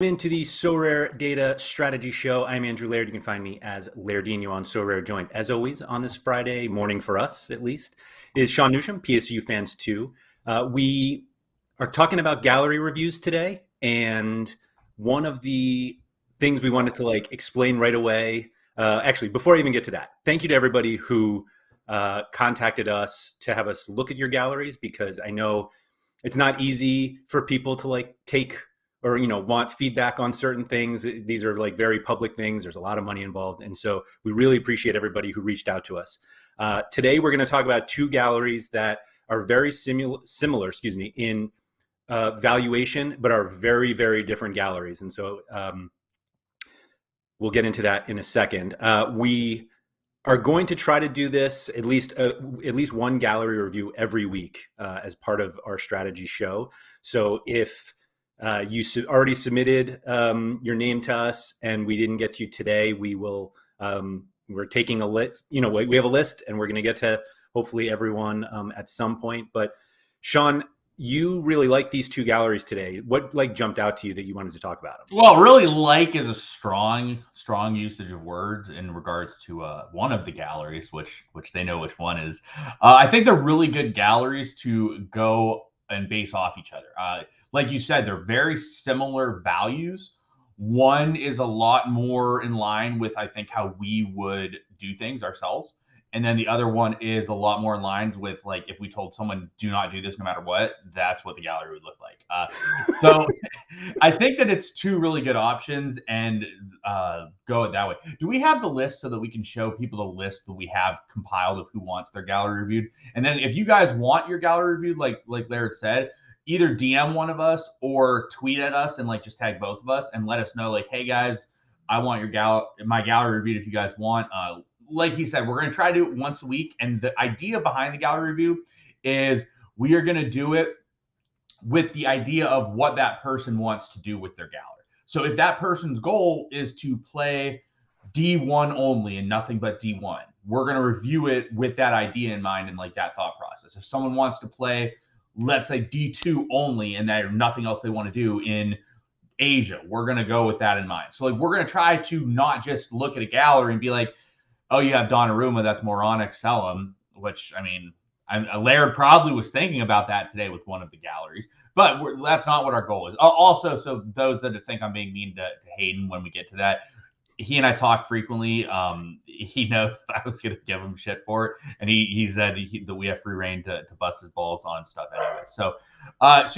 Into the SorareData strategy show. I'm Andrew Laird. You can find me as Lairdinho on Sorare. Joined as always on this Friday morning for us, at least, is Sean Newsham, PSU fans too. We are talking about gallery reviews today, and one of the things we wanted to explain right away. Actually, before I even get to that, thank you to everybody who contacted us to have us look at your galleries, because I know it's not easy for people to take or want feedback on certain things. These are very public things. There's a lot of money involved, and so we really appreciate everybody who reached out to us. Today we're going to talk about two galleries that are very similar in valuation, but are very, very different galleries. And so we'll get into that in a second. We are going to try to do this at least one gallery review every week as part of our strategy show. So if you already submitted your name to us and we didn't get to you today, we will. We're taking a list. We have a list, and we're going to get to hopefully everyone at some point. But Sean, you really like these two galleries today. What jumped out to you that you wanted to talk about them? Well, really is a strong usage of words in regards to one of the galleries, which they know which one is. I think they're really good galleries to go and base off each other. Like you said, they're very similar values. One is a lot more in line with, I think, how we would do things ourselves. And then the other one is a lot more in line with, if we told someone, do not do this no matter what, that's what the gallery would look like. So I think that it's two really good options, and go it that way. Do we have the list so that we can show people the list that we have compiled of who wants their gallery reviewed? And then if you guys want your gallery reviewed, like Laird said, either DM one of us or tweet at us and just tag both of us and let us know, hey guys, I want my gallery reviewed if you guys want. Like he said, we're going to try to do it once a week. And the idea behind the gallery review is we are going to do it with the idea of what that person wants to do with their gallery. So if that person's goal is to play D1 only and nothing but D1, we're going to review it with that idea in mind and that thought process. If someone wants to play, let's say, D2 only and there's nothing else they want to do in Asia, we're going to go with that in mind. So we're going to try to not just look at a gallery and be like, oh, you have Donnarumma, that's moronic, sell them, which, Laird probably was thinking about that today with one of the galleries, but that's not what our goal is. Also, so those that think I'm being mean to Hayden when we get to that, he and I talk frequently. He knows that I was going to give him shit for it, and he said that we have free reign to bust his balls on stuff anyway. So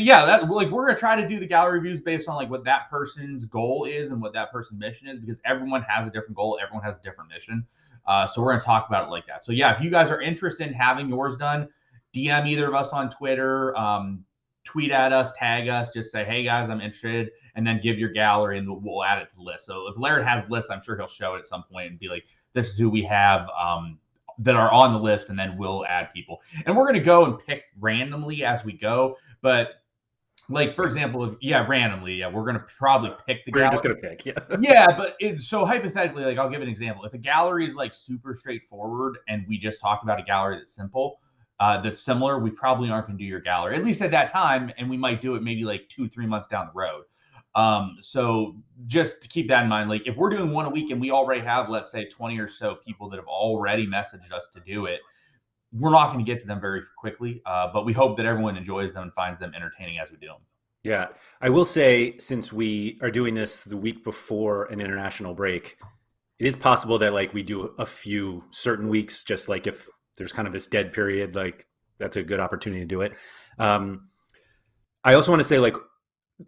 yeah, we're going to try to do the gallery reviews based on what that person's goal is and what that person's mission is, because everyone has a different goal, everyone has a different mission. So we're going to talk about it like that. So yeah, if you guys are interested in having yours done, DM either of us on Twitter, tweet at us, tag us, just say, hey guys, I'm interested, and then give your gallery and we'll add it to the list. So if Laird has lists, I'm sure he'll show it at some point and be like, this is who we have that are on the list, and then we'll add people. And we're going to go and pick randomly as we go. But for example, randomly, we're going to probably pick the gallery. We're just going to pick, yeah. Yeah, but so hypothetically, I'll give an example. If a gallery is super straightforward and we just talk about a gallery that's simple, that's similar, we probably aren't going to do your gallery, at least at that time, and we might do it maybe 2-3 months down the road. So just to keep that in mind, if we're doing one a week and we already have, let's say, 20 or so people that have already messaged us to do it, we're not going to get to them very quickly, but we hope that everyone enjoys them and finds them entertaining as we do them. Yeah, I will say, since we are doing this the week before an international break, it is possible that we do a few certain weeks, just if there's kind of this dead period, that's a good opportunity to do it. I also want to say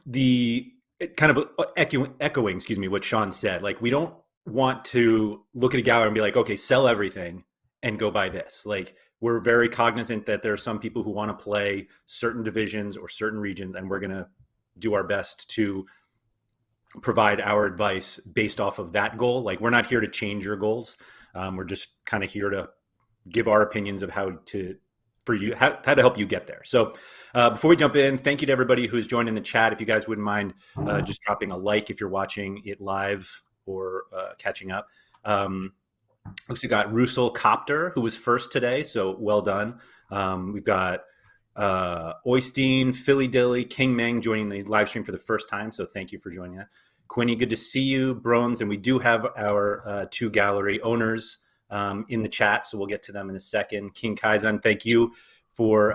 the kind of echoing, what Sean said. We don't want to look at a gallery and be like, okay, sell everything and go buy this. We're very cognizant that there are some people who want to play certain divisions or certain regions, and we're going to do our best to provide our advice based off of that goal. We're not here to change your goals. We're just kind of here to give our opinions of how to help you get there. So before we jump in, thank you to everybody who's joined in the chat. If you guys wouldn't mind just dropping a like if you're watching it live or catching up. Looks like we got Russell Copter, who was first today, so well done. We've got Oystein, Philly Dilly, King Meng joining the live stream for the first time. So thank you for joining us. Quinny, good to see you. Brones, and we do have our two gallery owners in the chat, so we'll get to them in a second. King Kaizen, thank you for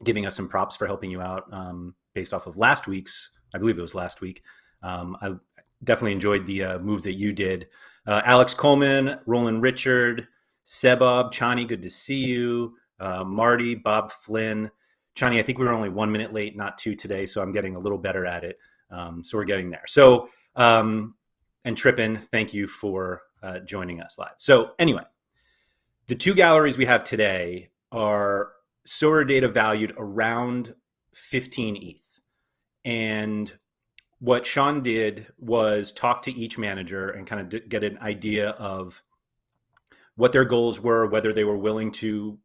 giving us some props for helping you out based off of last week's, I believe it was last week. I definitely enjoyed the moves that you did. Alex Coleman, Roland Richard, Sebob, Chani, good to see you. Marty, Bob Flynn. Chani, I think we were only 1 minute late, not two today, so I'm getting a little better at it. So we're getting there. So, and Trippin, thank you for joining us live. So anyway, the two galleries we have today are SorareData valued around 15 ETH. And what Sean did was talk to each manager and kind of get an idea of what their goals were, whether they were willing to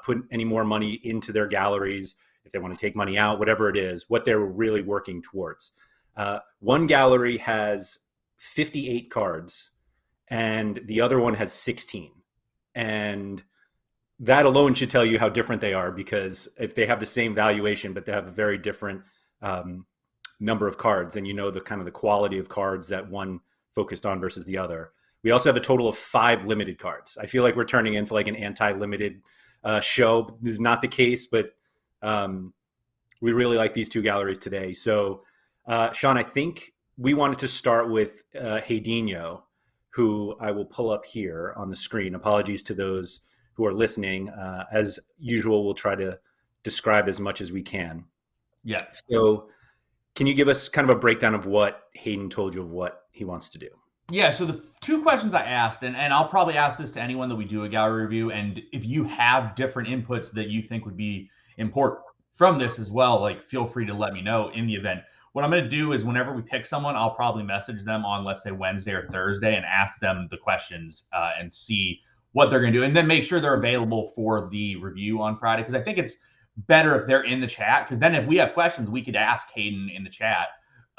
put any more money into their galleries, if they want to take money out, whatever it is, what they were really working towards. One gallery has 58 cards and the other one has 16. And that alone should tell you how different they are, because if they have the same valuation, but they have a very different number of cards, then you know the kind of the quality of cards that one focused on versus the other. We also have a total of 5 limited cards. I feel like we're turning into like an anti-limited show. This is not the case, but we really like these two galleries today. So, Sean, I think we wanted to start with Lairdinho, who I will pull up here on the screen. Apologies to those who are listening. As usual, we'll try to describe as much as we can. Yeah. So can you give us kind of a breakdown of what Hayden told you of what he wants to do? Yeah, so the 2 questions I asked, and I'll probably ask this to anyone that we do a gallery review, and if you have different inputs that you think would be important from this as well, like feel free to let me know in the event. What I'm going to do is whenever we pick someone, I'll probably message them on, let's say, Wednesday or Thursday and ask them the questions and see what they're going to do, and then make sure they're available for the review on Friday, because I think it's better if they're in the chat, because then if we have questions, we could ask Hayden in the chat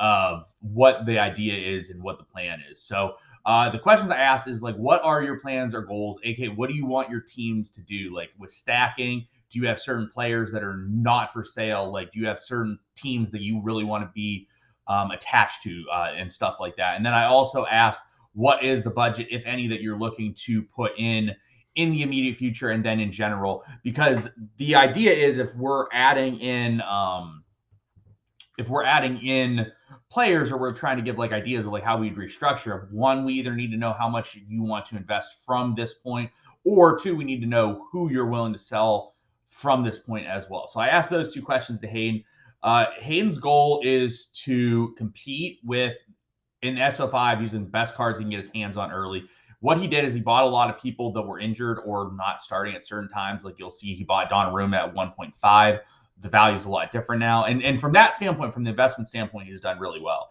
of what the idea is and what the plan is. So the questions I asked is like, what are your plans or goals? AK, what do you want your teams to do? Like with stacking, do you have certain players that are not for sale? Like, do you have certain teams that you really want to be attached to and stuff like that? And then I also asked, what is the budget, if any, that you're looking to put in the immediate future and then in general? Because the idea is if we're adding in players, or we're trying to give like ideas of like how we'd restructure, one, we either need to know how much you want to invest from this point, or 2, we need to know who you're willing to sell from this point as well. So I asked those 2 questions to Hayden. Hayden's goal is to compete with in SO5 using the best cards he can get his hands on early. What he did is he bought a lot of people that were injured or not starting at certain times. Like you'll see he bought Donnarumma at 1.5. The value is a lot different now. And from that standpoint, from the investment standpoint, he's done really well.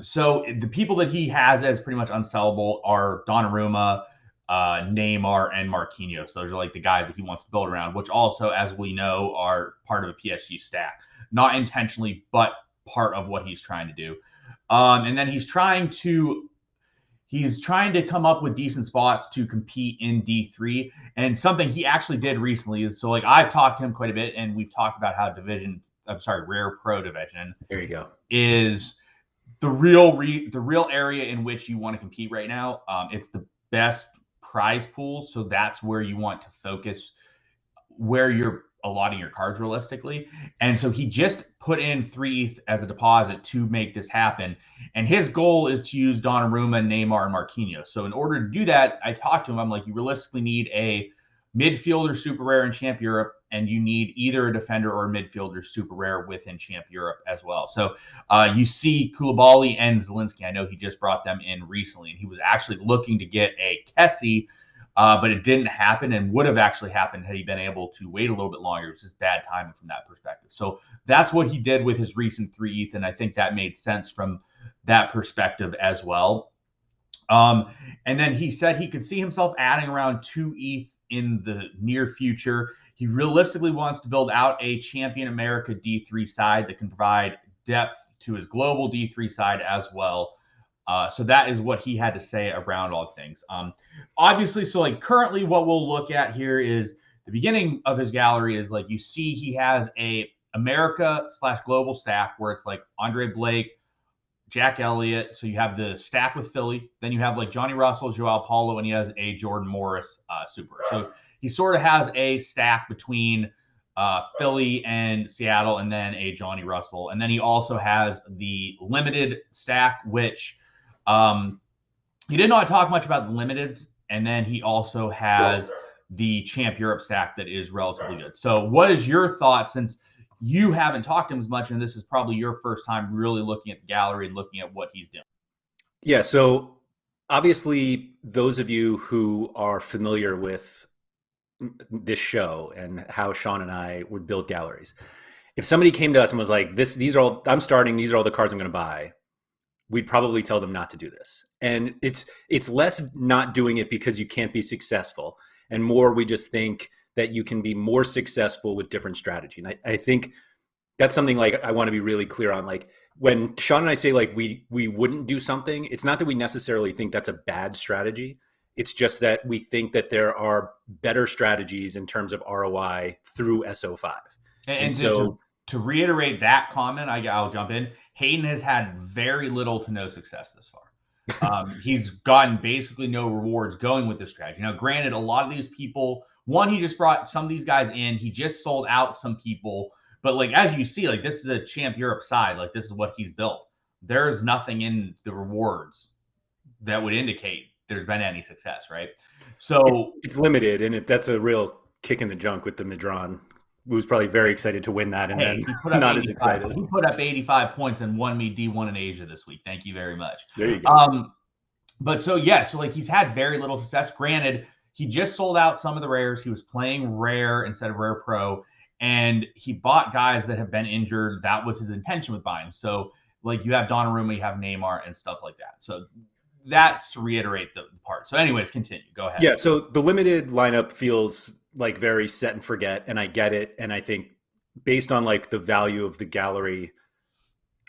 So the people that he has as pretty much unsellable are Donnarumma, Neymar, and Marquinhos. Those are like the guys that he wants to build around, which also, as we know, are part of a PSG stack. Not intentionally, but part of what he's trying to do. And then he's trying to come up with decent spots to compete in D3. And something he actually did recently is, so like I've talked to him quite a bit, and we've talked about how Rare Pro Division. There you go. Is the real area in which you want to compete right now. It's the best prize pool, so that's where you want to focus, where you're allotting your cards realistically. And so he just put in 3 ETH as a deposit to make this happen. And his goal is to use Donnarumma, Neymar, and Marquinhos. So in order to do that, I talked to him. I'm like, you realistically need a midfielder super rare in Champ Europe, and you need either a defender or a midfielder super rare within Champ Europe as well. So you see Koulibaly and Zielinski. I know he just brought them in recently, and he was actually looking to get a Kessie, but it didn't happen, and would have actually happened had he been able to wait a little bit longer. It was just bad timing from that perspective. So that's what he did with his recent 3 ETH, and I think that made sense from that perspective as well. And then he said he could see himself adding around 2 ETH in the near future. He realistically wants to build out a Champion America D3 side that can provide depth to his global D3 side as well. So that is what he had to say around all things. Obviously, so like currently what we'll look at here is the beginning of his gallery is like you see he has a America/global stack where it's like Andre Blake, Jack Elliott. So you have the stack with Philly. Then you have like Johnny Russell, Joao Paulo, and he has a Jordan Morris super. So he sort of has a stack between Philly and Seattle, and then a Johnny Russell. And then he also has the limited stack, which he did not talk much about the limiteds. And then he also has the Champ Europe stack that is relatively good. So what is your thought, since you haven't talked to him as much, and this is probably your first time really looking at the gallery and looking at what he's doing? Yeah, so obviously those of you who are familiar with this show and how Sean and I would build galleries, if somebody came to us and was like, these are all I'm starting, these are all the cards I'm going to buy, we'd probably tell them not to do this. And it's less not doing it because you can't be successful, and more we just think that you can be more successful with different strategy. And I think that's something like I want to be really clear on. Like when Sean and I say like we wouldn't do something, it's not that we necessarily think that's a bad strategy. It's just that we think that there are better strategies in terms of ROI through SO5. And so to reiterate that comment, I'll jump in. Hayden has had very little to no success this far. He's gotten basically no rewards going with this strategy. Now, granted, a lot of these people, one, he just brought some of these guys in. He just sold out some people. But like as you see, like this is a Champ Europe side. Like this is what he's built. There's nothing in the rewards that would indicate there's been any success, right? So it's limited, and that's a real kick in the junk with the Madron, who was probably very excited to win that, and then he put up not as excited. He put up 85 points and won me D1 in Asia this week. Thank you very much. There you go. But so yeah, so like he's had very little success. Granted, he just sold out some of the rares. He was playing rare instead of rare pro, and he bought guys that have been injured. That was his intention with buying. So like you have Donnarumma, you have Neymar, and stuff like that. So that's to reiterate the part. So anyways, continue. Go ahead. Yeah, so the limited lineup feels like very set and forget, and I get it. And I think based on like the value of the gallery,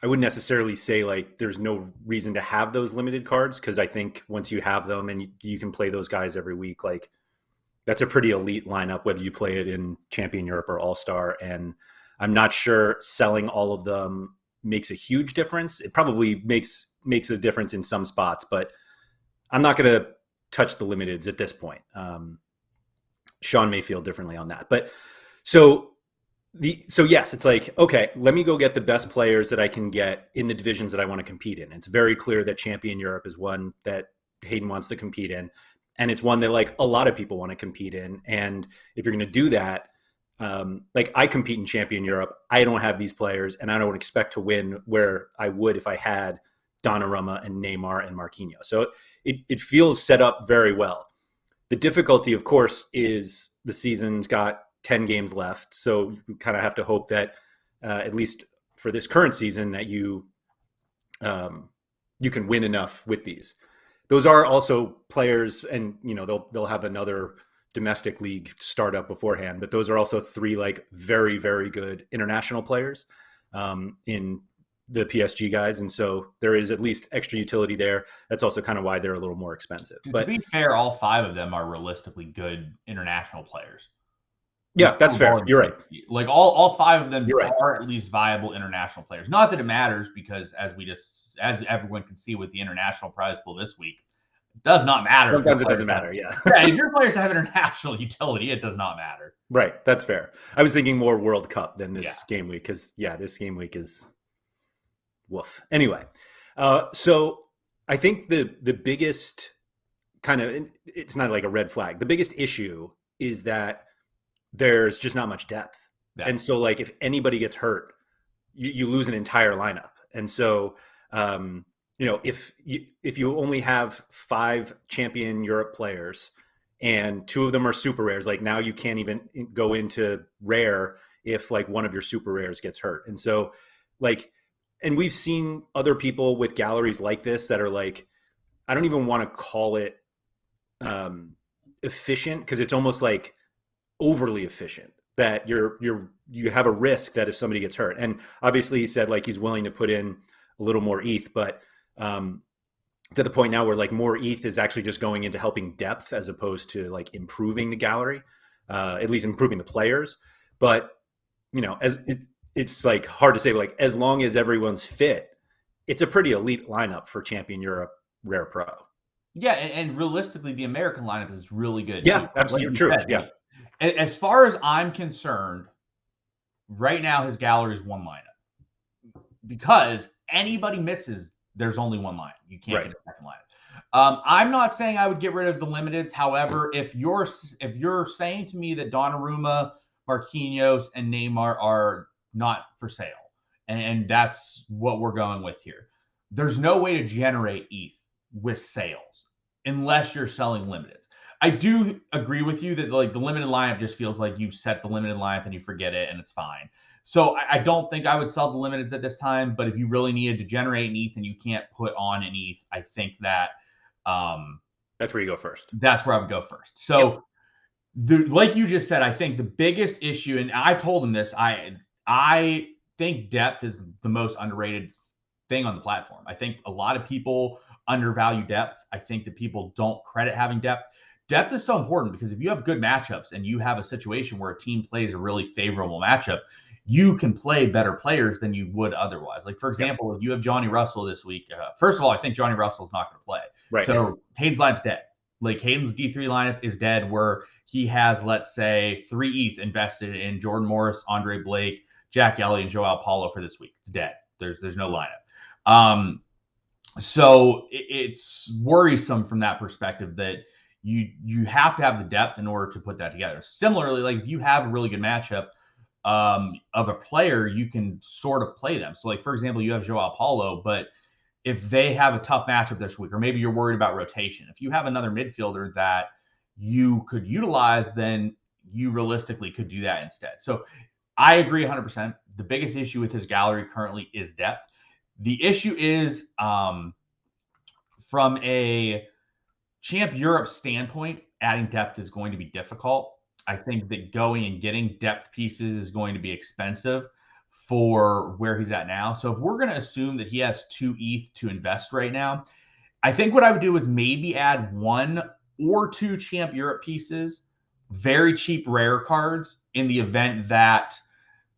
I wouldn't necessarily say like there's no reason to have those limited cards, because I think once you have them and you can play those guys every week, like that's a pretty elite lineup, whether you play it in Champion Europe or All-Star. And I'm not sure selling all of them makes a huge difference. It probably makes a difference in some spots, but I'm not going to touch the limiteds at this point. Sean may feel differently on that, but so yes, it's like, okay, let me go get the best players that I can get in the divisions that I want to compete in. It's very clear that Champion Europe is one that Hayden wants to compete in, and it's one that like a lot of people want to compete in. And if you're going to do that, like I compete in Champion Europe, I don't have these players, and I don't expect to win where I would if I had Donnarumma and Neymar and Marquinhos. So it feels set up very well. The difficulty, of course, is the season's got 10 games left. So you kind of have to hope that at least for this current season that you can win enough with these. Those are also players, and you know they'll have another domestic league startup beforehand, but those are also three like very, very good international players in the PSG guys, and so there is at least extra utility there. That's also kind of why they're a little more expensive. But to be fair, all five of them are realistically good international players. Yeah, that's fair. You're right. Like all five of them You're are at least viable international players. Not that it matters, because as everyone can see with the international prize pool this week, it does not matter. Sometimes it doesn't matter. Yeah. Yeah, if your players have international utility, it does not matter. Right. That's fair. I was thinking more World Cup than this game week, because this game week is woof. Anyway, so I think the biggest kind of, it's not like a red flag. The biggest issue is that there's just not much depth. Yeah. And so like if anybody gets hurt, you lose an entire lineup. And so, if you only have 5 Champion Europe players and 2 of them are super rares, like now you can't even go into rare if like one of your super rares gets hurt. And so like, and we've seen other people with galleries like this that are like, I don't even want to call it efficient, because it's almost like overly efficient, that you have a risk that if somebody gets hurt. And obviously he said like he's willing to put in a little more ETH, but to the point now where like more ETH is actually just going into helping depth as opposed to like improving the gallery. at least improving the players. But as it's like hard to say, like as long as everyone's fit, it's a pretty elite lineup for Champion Europe Rare Pro. Yeah, and realistically, the American lineup is really good too. Yeah, Like absolutely you true. said, Yeah, like as far as I'm concerned, right now his gallery is one lineup because anybody misses, there's only one line. You can't right. get a second line. I'm not saying I would get rid of the limiteds. However, if you're saying to me that Donnarumma, Marquinhos, and Neymar are not for sale, and that's what we're going with here, there's no way to generate ETH with sales unless you're selling limiteds. I do agree with you that like the limited lineup just feels like you set the limited lineup and you forget it and it's fine. So I don't think I would sell the limiteds at this time, but if you really needed to generate an ETH and you can't put on an ETH, I think that That's where you go first. that's where I would go first. Yep. So like you just said, I think the biggest issue, and I told him this, I think depth is the most underrated thing on the platform. I think a lot of people undervalue depth. I think that people don't credit having depth. Depth is so important because if you have good matchups and you have a situation where a team plays a really favorable matchup, you can play better players than you would otherwise. Like, for example, if you have Johnny Russell this week, first of all, I think Johnny Russell is not going to play. Right. So Hayden's lineup's dead. Like, Hayden's D3 lineup is dead where he has, let's say, 3 ETH invested in Jordan Morris, Andre Blake, Jack Elliott, and Joao Paulo for this week. It's dead. There's no lineup. So it's worrisome from that perspective that you have to have the depth in order to put that together. Similarly, like if you have a really good matchup of a player, you can sort of play them. So like, for example, you have Joao Paulo, but if they have a tough matchup this week, or maybe you're worried about rotation, if you have another midfielder that you could utilize, then you realistically could do that instead. So I agree 100%. The biggest issue with his gallery currently is depth. The issue is from a Champ Europe standpoint, adding depth is going to be difficult. I think that going and getting depth pieces is going to be expensive for where he's at now. So if we're going to assume that he has 2 ETH to invest right now, I think what I would do is maybe add 1 or 2 Champ Europe pieces, very cheap rare cards in the event that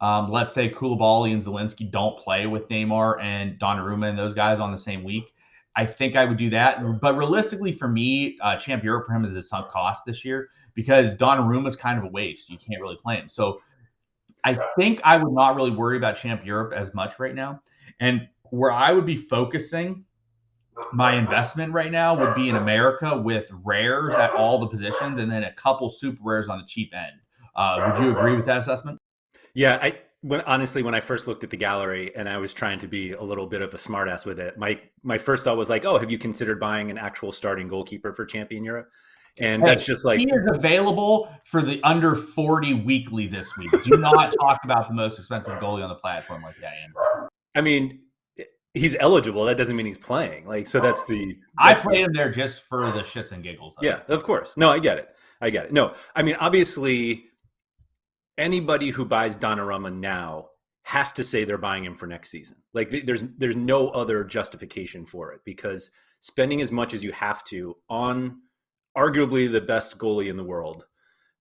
let's say Koulibaly and Zelensky don't play with Neymar and Donnarumma and those guys on the same week. I think I would do that. But realistically, for me, Champ Europe for him is a sunk cost this year because Donnarumma is kind of a waste. You can't really play him. So I think I would not really worry about Champ Europe as much right now. And where I would be focusing my investment right now would be in America with rares at all the positions and then a couple super rares on the cheap end. Would you agree with that assessment? Yeah, honestly, when I first looked at the gallery and I was trying to be a little bit of a smartass with it, my first thought was like, oh, have you considered buying an actual starting goalkeeper for Champion Europe? And that's just like, he is available for the under 40 weekly this week. Do not talk about the most expensive goalie on the platform like that, Andrew. I mean, he's eligible. That doesn't mean he's playing. Like, so I played him there just for the shits and giggles. Yeah, of course. No, I get it. No, I mean, obviously, anybody who buys Donnarumma now has to say they're buying him for next season. Like, there's no other justification for it because spending as much as you have to on arguably the best goalie in the world,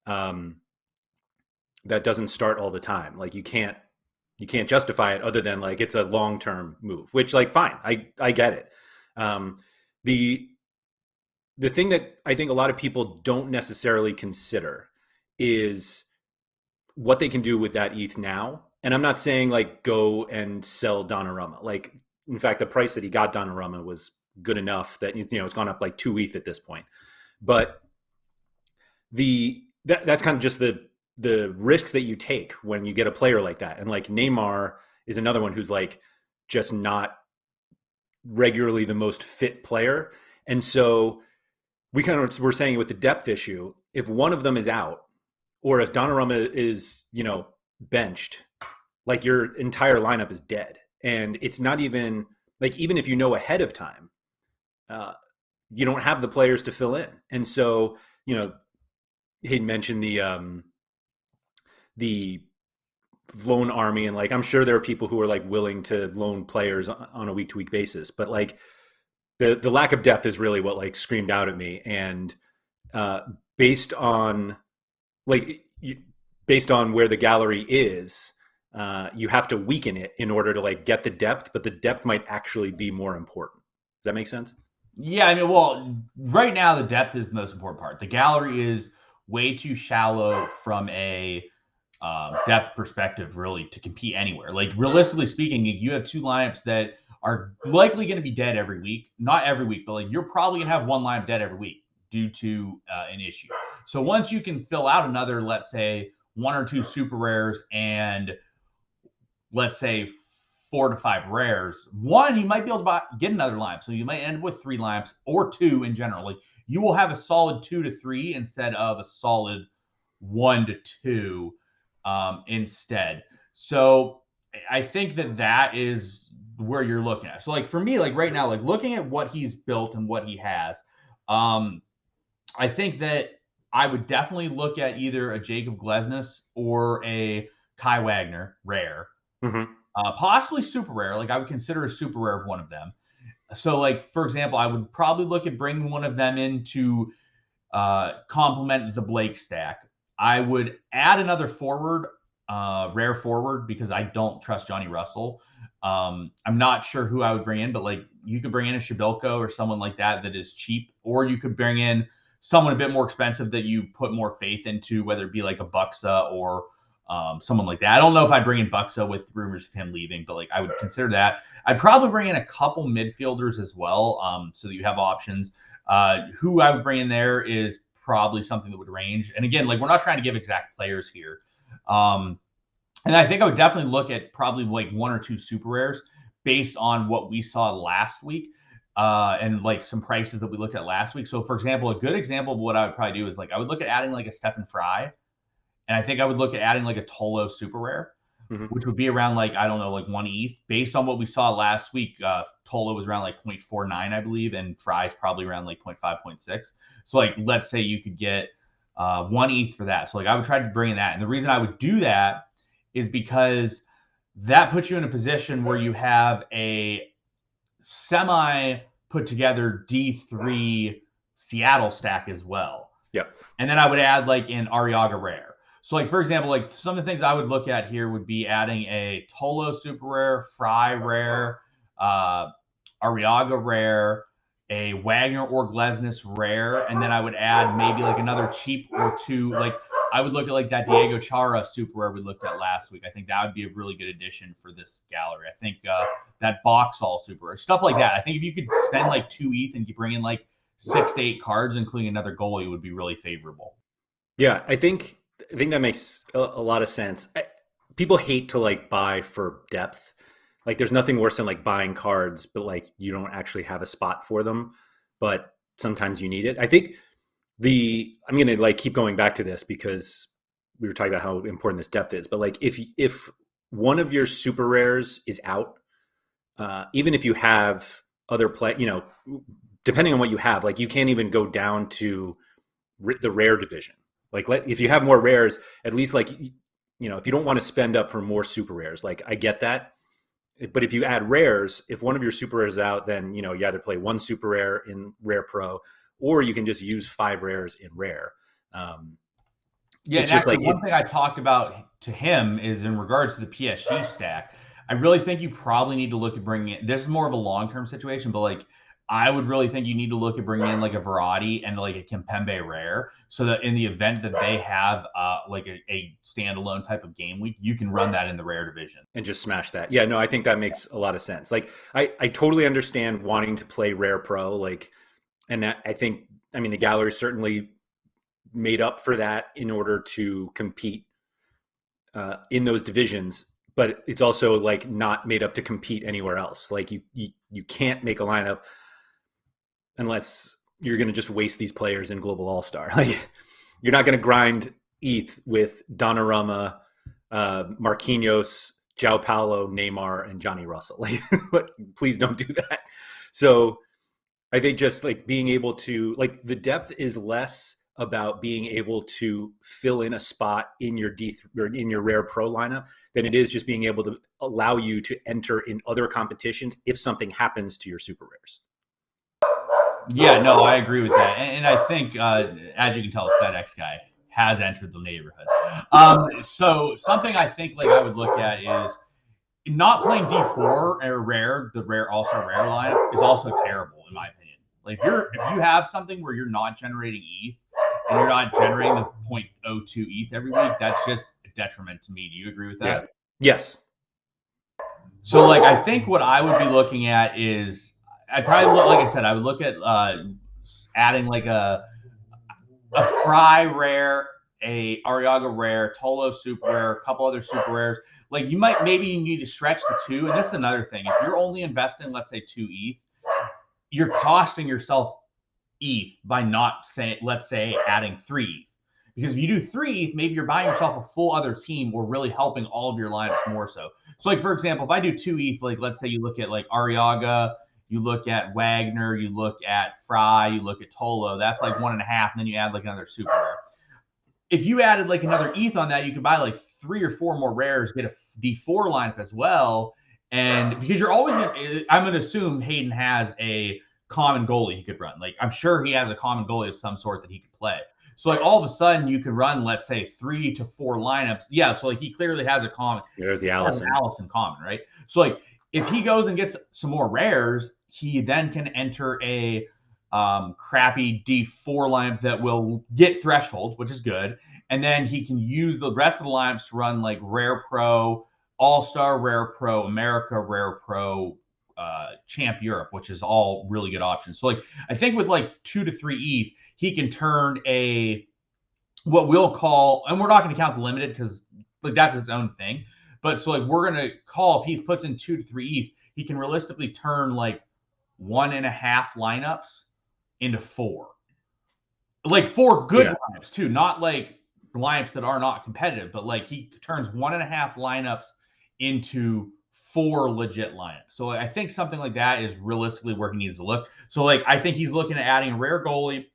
that doesn't start all the time. Like, you can't justify it other than like it's a long-term move, which like fine, I get it. The thing that I think a lot of people don't necessarily consider is what they can do with that ETH now. And I'm not saying like go and sell Donnarumma. Like, in fact, the price that he got Donnarumma was good enough that it's gone up like 2 ETH at this point. But that's kind of just the risks that you take when you get a player like that. And like Neymar is another one who's like just not regularly the most fit player. And so we're saying with the depth issue, if one of them is out or if Donnarumma is, benched, like your entire lineup is dead. And it's not even like, even if you know ahead of time, you don't have the players to fill in. And so, he'd mentioned the loan army, and like I'm sure there are people who are like willing to loan players on a week-to-week basis, but like the lack of depth is really what like screamed out at me. And based on like based on where the gallery is, you have to weaken it in order to like get the depth, but the depth might actually be more important. Does that make sense? Yeah, I mean, well, right now the depth is the most important part. The gallery is way too shallow from a depth perspective, really, to compete anywhere. Like realistically speaking, you have two lineups that are likely going to be dead every week. Not every week, but like you're probably going to have one lineup dead every week due to an issue. So once you can fill out another, let's say, one or two super rares and let's say 4 to 5 rares, one, you might be able to get another lineup. So you might end up with 3 lineups or 2 in general. Like you will have a solid 2 to 3 instead of a solid 1 to 2 instead. So I think that is where you're looking at. So like for me, like right now, like looking at what he's built and what he has, I think that I would definitely look at either a Jacob Glesnes or a Kai Wagner rare. Mm-hmm. Possibly super rare. Like I would consider a super rare of one of them. So, like for example, I would probably look at bringing one of them in to complement the Blake stack. I would add another forward, rare forward, because I don't trust Johnny Russell. I'm not sure who I would bring in, but like you could bring in a Shabilko or someone like that is cheap, or you could bring in someone a bit more expensive that you put more faith into, whether it be like a Buxa or someone like that. I don't know if I'd bring in Buxa with rumors of him leaving, but like I would consider that. I'd probably bring in a couple midfielders as well, so that you have options. Who I would bring in there is probably something that would range. And again, like we're not trying to give exact players here. And I think I would definitely look at probably like 1 or 2 super rares based on what we saw last week. And like some prices that we looked at last week. So for example, a good example of what I would probably do is like I would look at adding like a Stefan Fry, and I think I would look at adding like a Tolo super rare, Mm-hmm. which would be around like, I don't know, like 1 ETH. Based on what we saw last week, Tolo was around like 0.49, I believe, and Fry's probably around like 0.5, 0.6. So like, let's say you could get 1 ETH for that. So like I would try to bring in that. And the reason I would do that is because that puts you in a position where you have a semi put together D3 Seattle stack as well. Yep. And then I would add like an Arriaga rare. So like, for example, like some of the things I would look at here would be adding a Tolo super rare, Fry rare, Arriaga rare, a Wagner or Glesnes rare, and then I would add maybe like another cheap or 2. Like I would look at like that Diego Chara super rare we looked at last week. I think that would be a really good addition for this gallery. I think that Boxall super rare, stuff like that. I think if you could spend like 2 ETH and you bring in like 6 to 8 cards, including another goalie, would be really favorable. Yeah, I think that makes a lot of sense. People hate to like buy for depth. Like there's nothing worse than like buying cards, but like you don't actually have a spot for them. But sometimes you need it. I think I'm gonna like keep going back to this because we were talking about how important this depth is. But like if one of your super rares is out, even if you have other play, depending on what you have, like you can't even go down to the rare division. Like if you have more rares, at least like, if you don't want to spend up for more super rares, like I get that. But if you add rares, if one of your super rares is out, then, you either play 1 super rare in Rare Pro, or you can just use 5 rares in Rare. Yeah, it's and just actually, like, one thing I talked about to him is in regards to the PSG stack. I really think you probably need to look at bringing in. This is more of a long-term situation, but like I would really think you need to look at bringing in like a Verratti and like a Kimpembe rare, so that in the event that they have like a standalone type of game week, you can run that in the rare division. and just smash that. Yeah, no, I think that makes a lot of sense. Like I totally understand wanting to play Rare Pro, like, and I think, the gallery certainly made up for that in order to compete in those divisions, but it's also like not made up to compete anywhere else. Like you can't make a lineup unless you're going to just waste these players in Global All Star. Like you're not going to grind ETH with Donnarumma, Marquinhos, João Paulo, Neymar, and Johnny Russell. Like, please don't do that. So I think just like being able to, like, the depth is less about being able to fill in a spot in your or in your Rare Pro lineup than it is just being able to allow you to enter in other competitions if something happens to your super rares. Yeah, no, I agree with that, and I think as you can tell, the FedEx guy has entered the neighborhood. So something I think like I would look at is not playing D4 or rare, the rare all-star rare lineup is also terrible in my opinion. Like if you have something where you're not generating ETH and you're not generating the 0.02 ETH every week, that's just a detriment to me. Do you agree with that? Yeah. Yes. So like I think what I would be looking at is I'd probably look, like I said, I would look at adding like a Fry rare, a Ariaga rare, Tolo super rare, a couple other super rares. Like you might maybe you need to stretch the two. And this is another thing. If you're only investing, let's say 2 ETH, you're costing yourself ETH by not say, let's say, adding 3 ETH. Because if you do 3 ETH, maybe you're buying yourself a full other team or really helping all of your lineups more so. So like for example, if I do 2 ETH, like let's say you look at like Ariaga, you look at Wagner, you look at Fry, you look at Tolo, that's like 1.5, and then you add like another super rare. If you added like another ETH on that, you could buy like 3 or 4 more rares, get a D4 lineup as well. And because you're always gonna, I'm gonna assume Hayden has a common goalie he could run. Like I'm sure he has a common goalie of some sort that he could play. So like all of a sudden you could run, let's say 3 to 4 lineups. Yeah, so like he clearly has a common. There's the Allison. Allison common, right? So like if he goes and gets some more rares, he then can enter a crappy D4 lineup that will get thresholds, which is good. And then he can use the rest of the lineups to run like Rare Pro, All-Star Rare Pro, America Rare Pro, Champ Europe, which is all really good options. So like I think with like 2 to 3 ETH, he can turn a what we'll call, and we're not going to count the limited because like that's its own thing. But so like we're going to call if he puts in 2 to 3 ETH, he can realistically turn like 1.5 lineups into 4. Like 4 good lineups too, not like lineups that are not competitive, but like he turns 1.5 lineups into 4 legit lineups. So I think something like that is realistically where he needs to look. So like I think he's looking at adding a rare goalie,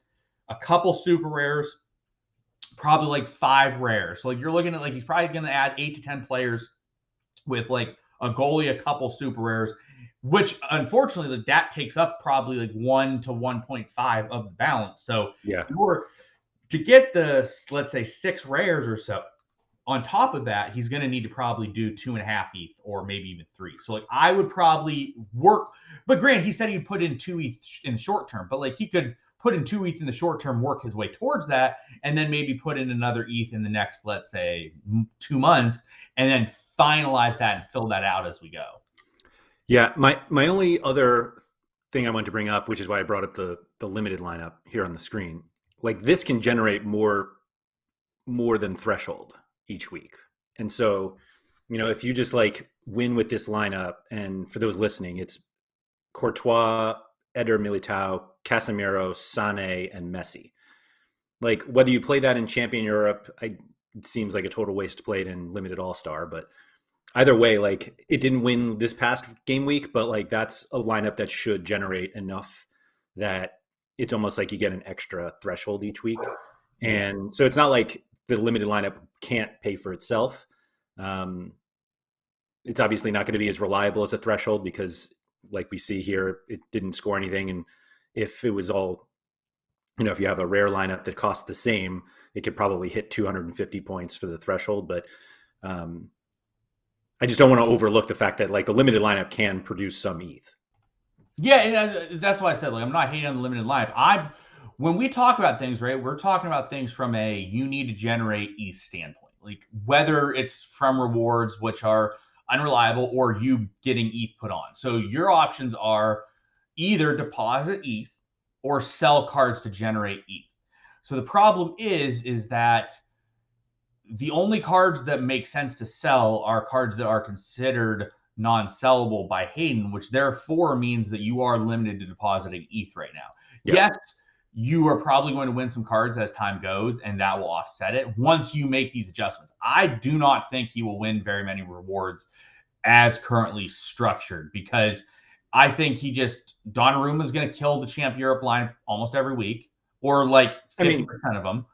a couple super rares, probably like 5 rares. So like you're looking at like he's probably going to add 8 to 10 players with like a goalie, a couple super rares, which unfortunately that takes up probably like 1 to 1.5 of the balance. So yeah, to get the, let's say 6 rares or so, on top of that, he's going to need to probably do 2.5 ETH or maybe even 3. So like I would probably work, but Grant, he said he'd put in 2 ETH in the short term, but like he could put in 2 ETH in the short term, work his way towards that, and then maybe put in another ETH in the next, let's say 2 months, and then finalize that and fill that out as we go. Yeah, my only other thing I want to bring up, which is why I brought up the limited lineup here on the screen, like this can generate more than threshold each week. And so, you know, if you just like win with this lineup, and for those listening, it's Courtois, Eder Militao, Casemiro, Sané, and Messi. Like whether you play that in Champion Europe, it seems like a total waste to play it in Limited All-Star, but either way, like it didn't win this past game week, but like that's a lineup that should generate enough that it's almost like you get an extra threshold each week. And so it's not like the limited lineup can't pay for itself. It's obviously not going to be as reliable as a threshold because like we see here, it didn't score anything. And if it was all, you know, if you have a rare lineup that costs the same, it could probably hit 250 points for the threshold. But I just don't want to overlook the fact that like the limited lineup can produce some ETH. Yeah, and that's why I said like I'm not hating on the limited lineup. When we talk about things, right, we're talking about things from a you need to generate ETH standpoint, like whether it's from rewards which are unreliable or you getting ETH put on. So your options are either deposit ETH or sell cards to generate ETH. So the problem is that the only cards that make sense to sell are cards that are considered non-sellable by Hayden, which therefore means that you are limited to depositing ETH right now. Yep. Yes, you are probably going to win some cards as time goes, and that will offset it once you make these adjustments. I do not think he will win very many rewards as currently structured because I think Donnarumma is going to kill the Champ Europe line almost every week, or like 50% of them.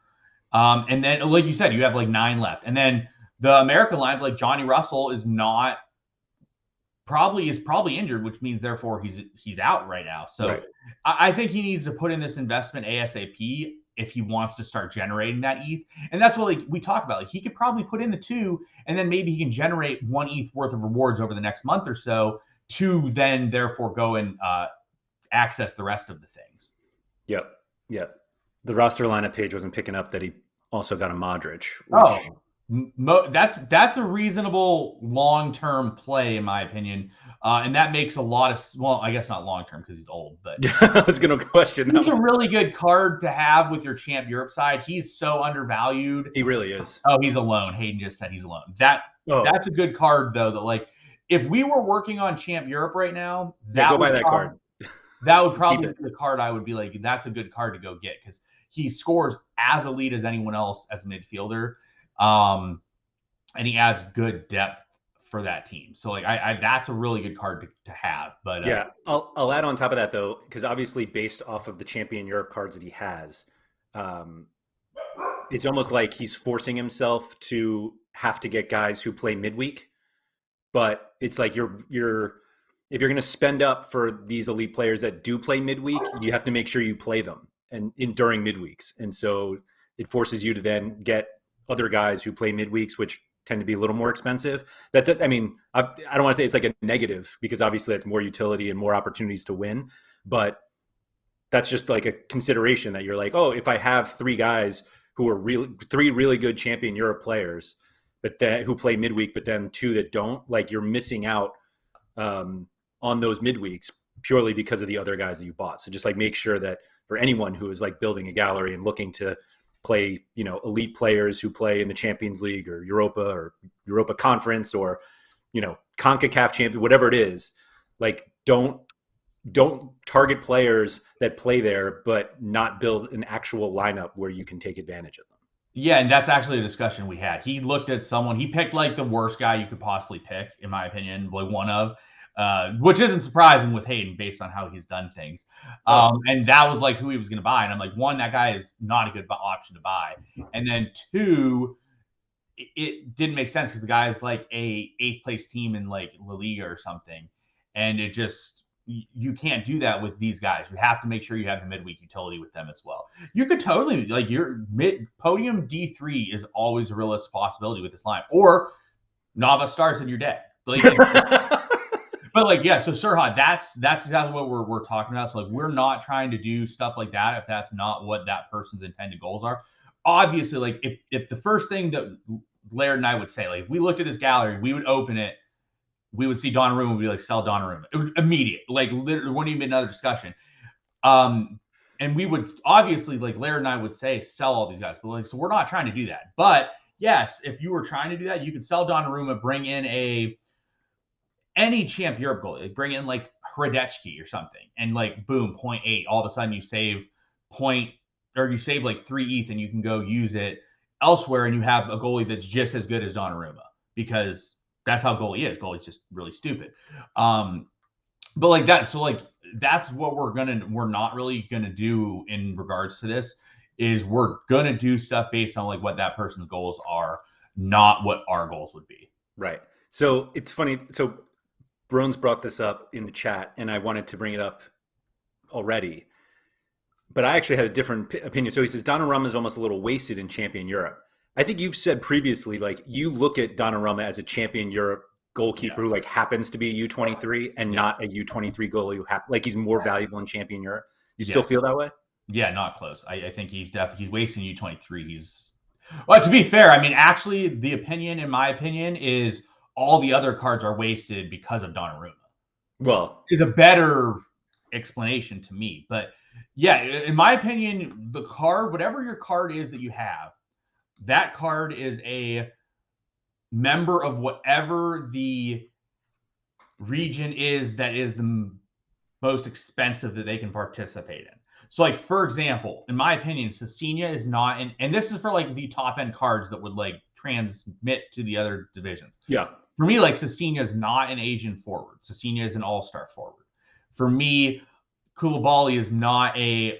And then, like you said, you have like 9 left. And then the American line, like Johnny Russell, is not is probably injured, which means therefore he's out right now. So Right. I think he needs to put in this investment ASAP if he wants to start generating that ETH. And that's what like we talk about. Like he could probably put in the 2, and then maybe he can generate 1 ETH worth of rewards over the next month or so to then therefore go and access the rest of the things. Yep. Yep. The roster lineup page wasn't picking up that he also got a Modric, which Oh, that's a reasonable long-term play in my opinion, and that makes a lot of well, I guess not long-term because he's old, but I was going to question that he's a one. really good card to have with your Champ Europe side. He's so undervalued. He really is. Oh, he's alone. Hayden just said he's alone. Oh, That's a good card though. That like if we were working on Champ Europe right now, yeah. Go buy that card. that would Keep probably it. be the card I would be like, that's a good card to go get because he scores as elite as anyone else as a midfielder. And he adds good depth for that team. So like I that's a really good card to have. But Yeah, I'll add on top of that though, because obviously based off of the Champion Europe cards that he has, um, it's almost like he's forcing himself to have to get guys who play midweek. But it's like you're if you're going to spend up for these elite players that do play midweek, you have to make sure you play them and in during midweeks. And so it forces you to then get other guys who play midweeks, which tend to be a little more expensive. That I mean, I don't want to say it's like a negative because obviously that's more utility and more opportunities to win, but that's just like a consideration that you're like, oh, if I have 3 guys who are really 3 really good Champion Europe players, but that who play midweek, but then 2 that don't, like you're missing out on those midweeks purely because of the other guys that you bought. So just like make sure that for anyone who is like building a gallery and looking to play, elite players who play in the Champions League or Europa Conference or, CONCACAF champion, whatever it is, like don't target players that play there, but not build an actual lineup where you can take advantage of them. yeah, and that's actually a discussion we had. He looked at someone, he picked like the worst guy you could possibly pick, in my opinion, like one of, which isn't surprising with Hayden based on how he's done things. And that was like who he was going to buy. And I'm like, 1, that guy is not a good option to buy. And then 2, it didn't make sense because the guy is like a 8th place team in like La Liga or something. And it just, you can't do that with these guys. You have to make sure you have the midweek utility with them as well. You could totally like your mid podium D3 is always a realistic possibility with this line, or Nava starts and you're dead. Like, but like yeah, so Surha, that's exactly what we're talking about. So like we're not trying to do stuff like that if that's not what that person's intended goals are. Obviously, like if the first thing that Laird and I would say, like if we looked at this gallery, we would open it, we would see Donnarumma, we'd be like, sell Donnarumma. It would immediate, like literally wouldn't even be another discussion. And we would obviously, like Laird and I would say, sell all these guys, but like, so we're not trying to do that. But yes, if you were trying to do that, you could sell Donnarumma, bring in any Champ Europe goal, like bring in like Hradecki or something, and like boom, 0.8. All of a sudden you save you save like 3 ETH, and you can go use it elsewhere, and you have a goalie that's just as good as Donnarumma because that's how goalie is. Goalie's just really stupid. But like that, so like that's what we're not really gonna do in regards to this. Is we're gonna do stuff based on like what that person's goals are, not what our goals would be. Right. So it's funny. So Brones brought this up in the chat, and I wanted to bring it up already, but I actually had a different opinion. So he says Donnarumma is almost a little wasted in Champion Europe. I think you've said previously, like you look at Donnarumma as a Champion Europe goalkeeper who like happens to be a U23 and not a U23 goalie who like he's more valuable in Champion Europe. You still feel that way? Yeah, not close. I think he's wasting U23. Well, to be fair, I mean, actually, in my opinion, is all the other cards are wasted because of Donnarumma. Well, is a better explanation to me. But yeah, in my opinion, the card, whatever your card is that you have, that card is a member of whatever the region is that is the most expensive that they can participate in. So, like, for example, in my opinion, Cecina is not, and this is for like the top end cards that would like transmit to the other divisions. yeah. For me, like Cecina is not an Asian forward. Cecina is an all-star forward. For me, Koulibaly is not a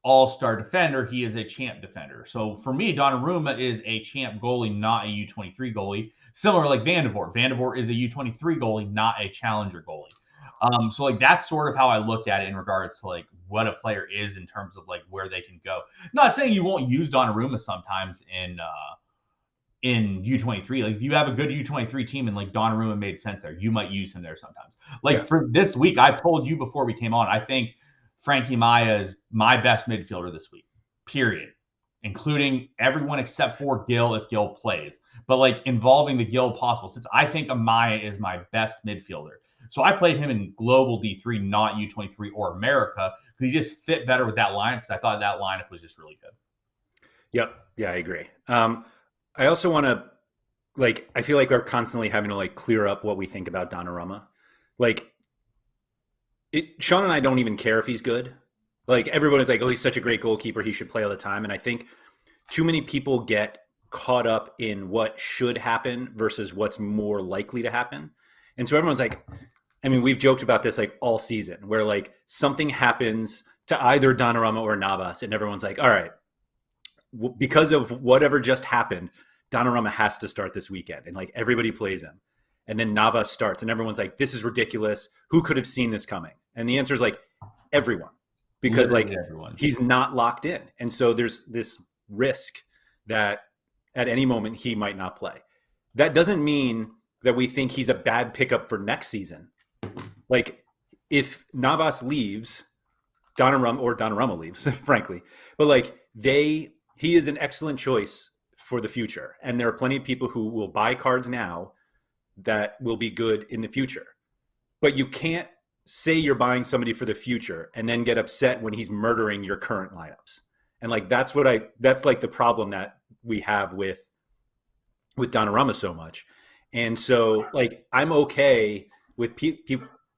all-star defender, he is a champ defender. So for me, Donnarumma is a champ goalie, not a U23 goalie. Similar like Vandevort. Vandevort is a U23 goalie, not a challenger goalie. So like that's sort of how I looked at it in regards to like what a player is in terms of like where they can go. Not saying you won't use Donnarumma sometimes in U23. Like if you have a good U23 team and like Donnarumma made sense there, you might use him there sometimes. Like Yeah. for this week, I've told you before we came on, I think Frankie Maya is my best midfielder this week, period, including everyone except for Gil if Gil plays, but like involving the Gil possible, since I think Amaya is my best midfielder. So I played him in global D3, not U23 or America, because he just fit better with that lineup because I thought that lineup was just really good. Yep. Yeah, I agree. I also want to like I feel like we're constantly having to like clear up what we think about Donnarumma. Like Sean and I don't even care if he's good. Like everyone is like, oh, he's such a great goalkeeper, he should play all the time. And I think too many people get caught up in what should happen versus what's more likely to happen. And so everyone's like, I mean, we've joked about this like all season, where like something happens to either Donnarumma or Navas, and everyone's like, all right, because of whatever just happened, Donnarumma has to start this weekend, and like everybody plays him. And then Navas starts, and everyone's like, "This is ridiculous. Who could have seen this coming?" And the answer is like everyone, because Literally like everyone. he's not locked in, and so there's this risk that at any moment he might not play. That doesn't mean that we think he's a bad pickup for next season. Like if Navas leaves, Donnarumma leaves, frankly, but like he is an excellent choice for the future. And there are plenty of people who will buy cards now that will be good in the future. But you can't say you're buying somebody for the future and then get upset when he's murdering your current lineups. And like that's like the problem that we have with Donnarumma so much. And so like I'm okay with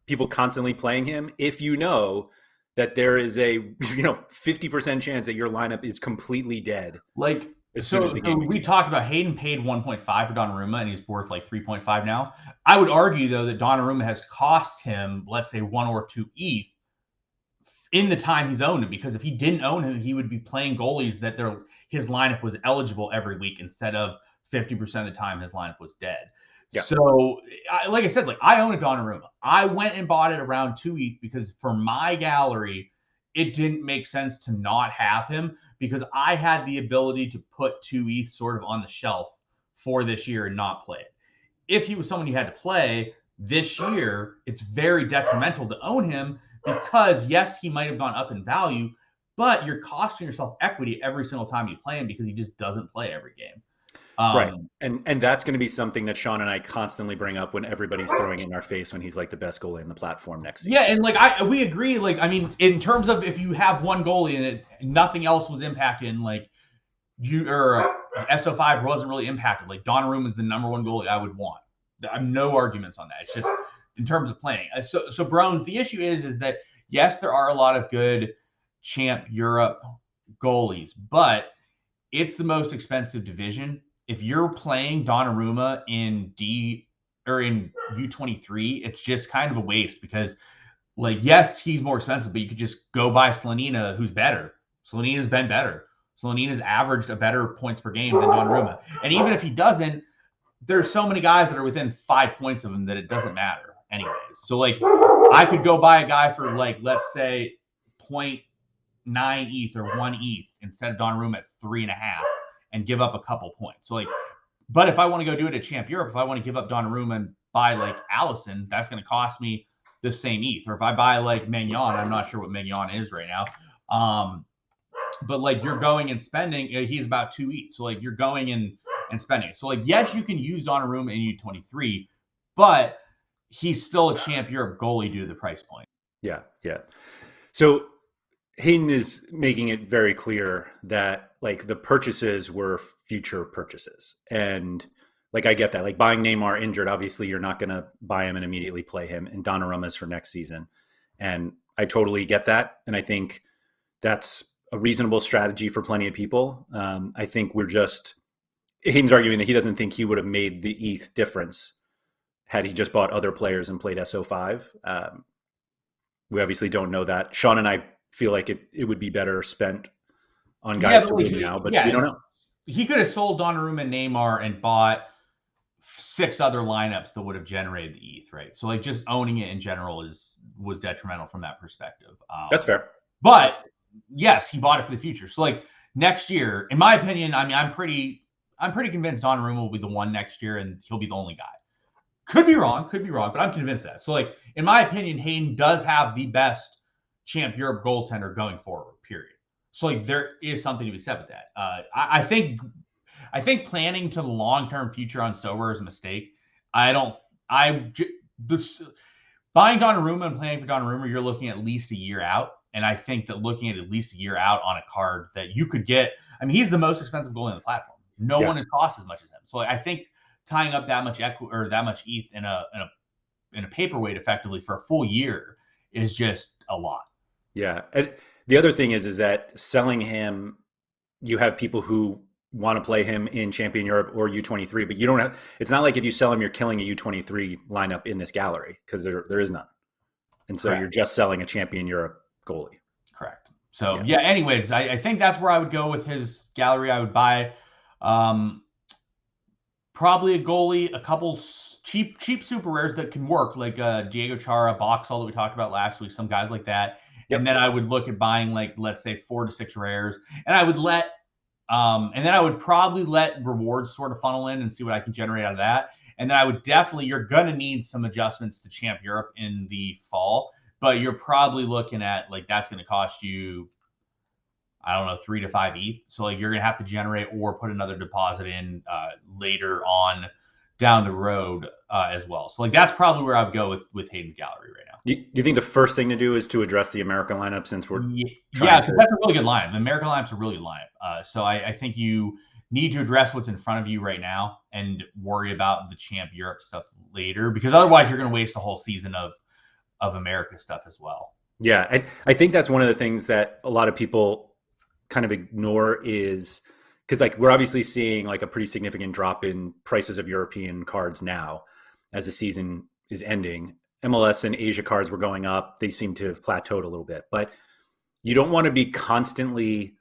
people constantly playing him if you know that there is a 50% chance that your lineup is completely dead Like as soon so, as the so game we starts. talked about Hayden paid 1.5 for Donnarumma and he's worth like 3.5 now. I would argue though that Donnarumma has cost him, let's say, 1 or 2 ETH in the time he's owned him, because if he didn't own him, he would be playing goalies that his lineup was eligible every week instead of 50% of the time his lineup was dead. Yeah. So, like I said, like I own a Donnarumma. I went and bought it around 2 ETH because for my gallery, it didn't make sense to not have him because I had the ability to put 2 ETH sort of on the shelf for this year and not play it. If he was someone you had to play this year, it's very detrimental to own him because, yes, he might have gone up in value, but you're costing yourself equity every single time you play him because he just doesn't play every game. Right. And that's going to be something that Sean and I constantly bring up when everybody's throwing it in our face when he's like the best goalie in the platform next season. Yeah, and like we agree. Like I mean, in terms of if you have one goalie and nothing else was impacted, and like you or SO5 wasn't really impacted, like Donnarumma is the number one goalie I would want. I have no arguments on that. It's just in terms of playing. So Brones, the issue is that yes, there are a lot of good champ Europe goalies, but it's the most expensive division. If you're playing Donnarumma in D or in U23, it's just kind of a waste because, like, yes, he's more expensive, but you could just go buy Slanina, who's better. Slanina's been better. Slanina's averaged a better points per game than Donnarumma. And even if he doesn't, there's so many guys that are within 5 points of him that it doesn't matter anyways. So, like, I could go buy a guy for, like, let's say 0.9 ETH or 1 ETH instead of Donnarumma at 3.5 and give up a couple points. So, like, but if I want to go do it at Champ Europe, if I want to give up Donnarumma and buy, like, Allison, that's going to cost me the same ETH. Or if I buy, like, Mignon, I'm not sure what Mignon is right now. But, like, you're going and spending, he's about 2 ETH. So, like, you're going and spending it. So, like, yes, you can use Donnarumma in U23, but he's still a Champ Europe goalie due to the price point. Yeah, yeah. So Hayden is making it very clear that like the purchases were future purchases. And like I get that. Like buying Neymar injured, obviously you're not going to buy him and immediately play him. And Donnarumma is for next season. And I totally get that. And I think that's a reasonable strategy for plenty of people. I think Hayden's arguing that he doesn't think he would have made the ETH difference had he just bought other players and played SO5. We obviously don't know that. Sean and I feel like it would be better spent on Yeah, guys but to like, win now, but we yeah, don't know. he could have sold Donnarumma and Neymar and bought 6 other lineups that would have generated the ETH, right? So like just owning it in general was detrimental from that perspective. That's fair. But yes, he bought it for the future. So like next year, in my opinion, I mean, I'm pretty convinced Donnarumma will be the one next year, and he'll be the only guy. Could be wrong, but I'm convinced that. So like in my opinion, Hayden does have the best Champ Europe goaltender going forward. Period. So like there is something to be said with that. I think planning to the long-term future on Sorare is a mistake. I don't. This buying Donnarumma and planning for Donnarumma, you're looking at least a year out, and I think that looking at least a year out on a card that you could get. I mean, he's the most expensive goalie on the platform. No one has cost as much as him. So I think tying up that much equity or that much ETH in a paperweight effectively for a full year is just a lot. Yeah. And the other thing is that selling him, you have people who want to play him in Champion Europe or U23, but you don't have. It's not like if you sell him, you're killing a U23 lineup in this gallery because there is none, and so you're just selling a Champion Europe goalie. Correct. So yeah. Anyways, I think that's where I would go with his gallery. I would buy probably a goalie, a couple cheap super rares that can work, like Diego Chara, Boxall that we talked about last week, some guys like that. Yep. And then I would look at buying like, let's say 4 to 6 rares, and I would and then I would probably let rewards sort of funnel in and see what I can generate out of that. And then I would definitely, you're going to need some adjustments to Champ Europe in the fall, but you're probably looking at like, that's going to cost you, I don't know, 3 to 5 ETH. So like you're going to have to generate or put another deposit in later on down the road as well. So like that's probably where I would go with Hayden's gallery right now. Do you think the first thing to do is to address the American lineup since we're that's a really good lineup. The American lineup's a really good lineup. So I think you need to address what's in front of you right now and worry about the Champ Europe stuff later, because otherwise you're going to waste a whole season of America stuff as well. Yeah, I think that's one of the things that a lot of people kind of ignore is because like we're obviously seeing like a pretty significant drop in prices of European cards now as the season is ending. MLS and Asia cards were going up. They seem to have plateaued a little bit, but you don't want to be constantly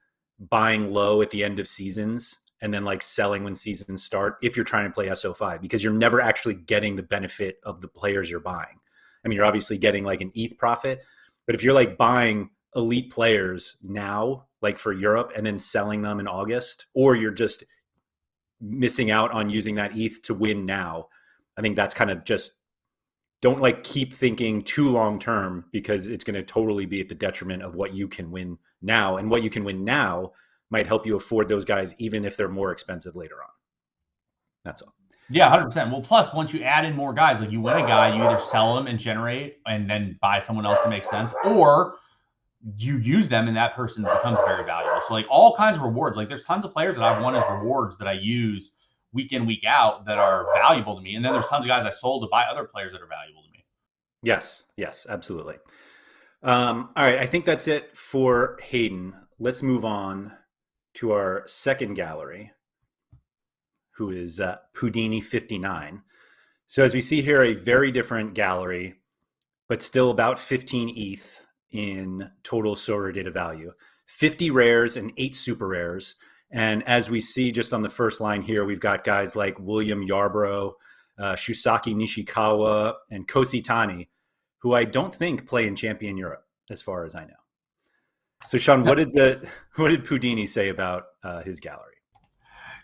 buying low at the end of seasons and then like selling when seasons start if you're trying to play SO5, because you're never actually getting the benefit of the players you're buying. I mean, you're obviously getting like an ETH profit, but if you're like buying elite players now, like for Europe, and then selling them in August, or you're just missing out on using that ETH to win now, I think that's kind of just, don't like keep thinking too long term, because it's going to totally be at the detriment of what you can win now. And what you can win now might help you afford those guys, even if they're more expensive later on. That's all. Yeah, 100%. Well, plus once you add in more guys, like you win a guy, you either sell them and generate and then buy someone else to make sense, or you use them and that person becomes very valuable. So like all kinds of rewards, like there's tons of players that I've won as rewards that I use week in, week out that are valuable to me. And then there's tons of guys I sold to buy other players that are valuable to me. Yes, absolutely. All right, I think that's it for Hayden. Let's move on to our second gallery, who is Pudini 59. So as we see here, a very different gallery, but still about 15 ETH in total SorareData value. 50 rares and 8 super rares. And as we see just on the first line here, we've got guys like William Yarbrough, Shusaki Nishikawa, and Kosi Tani, who I don't think play in Champion Europe, as far as I know. So Sean, what did Pudini say about his gallery?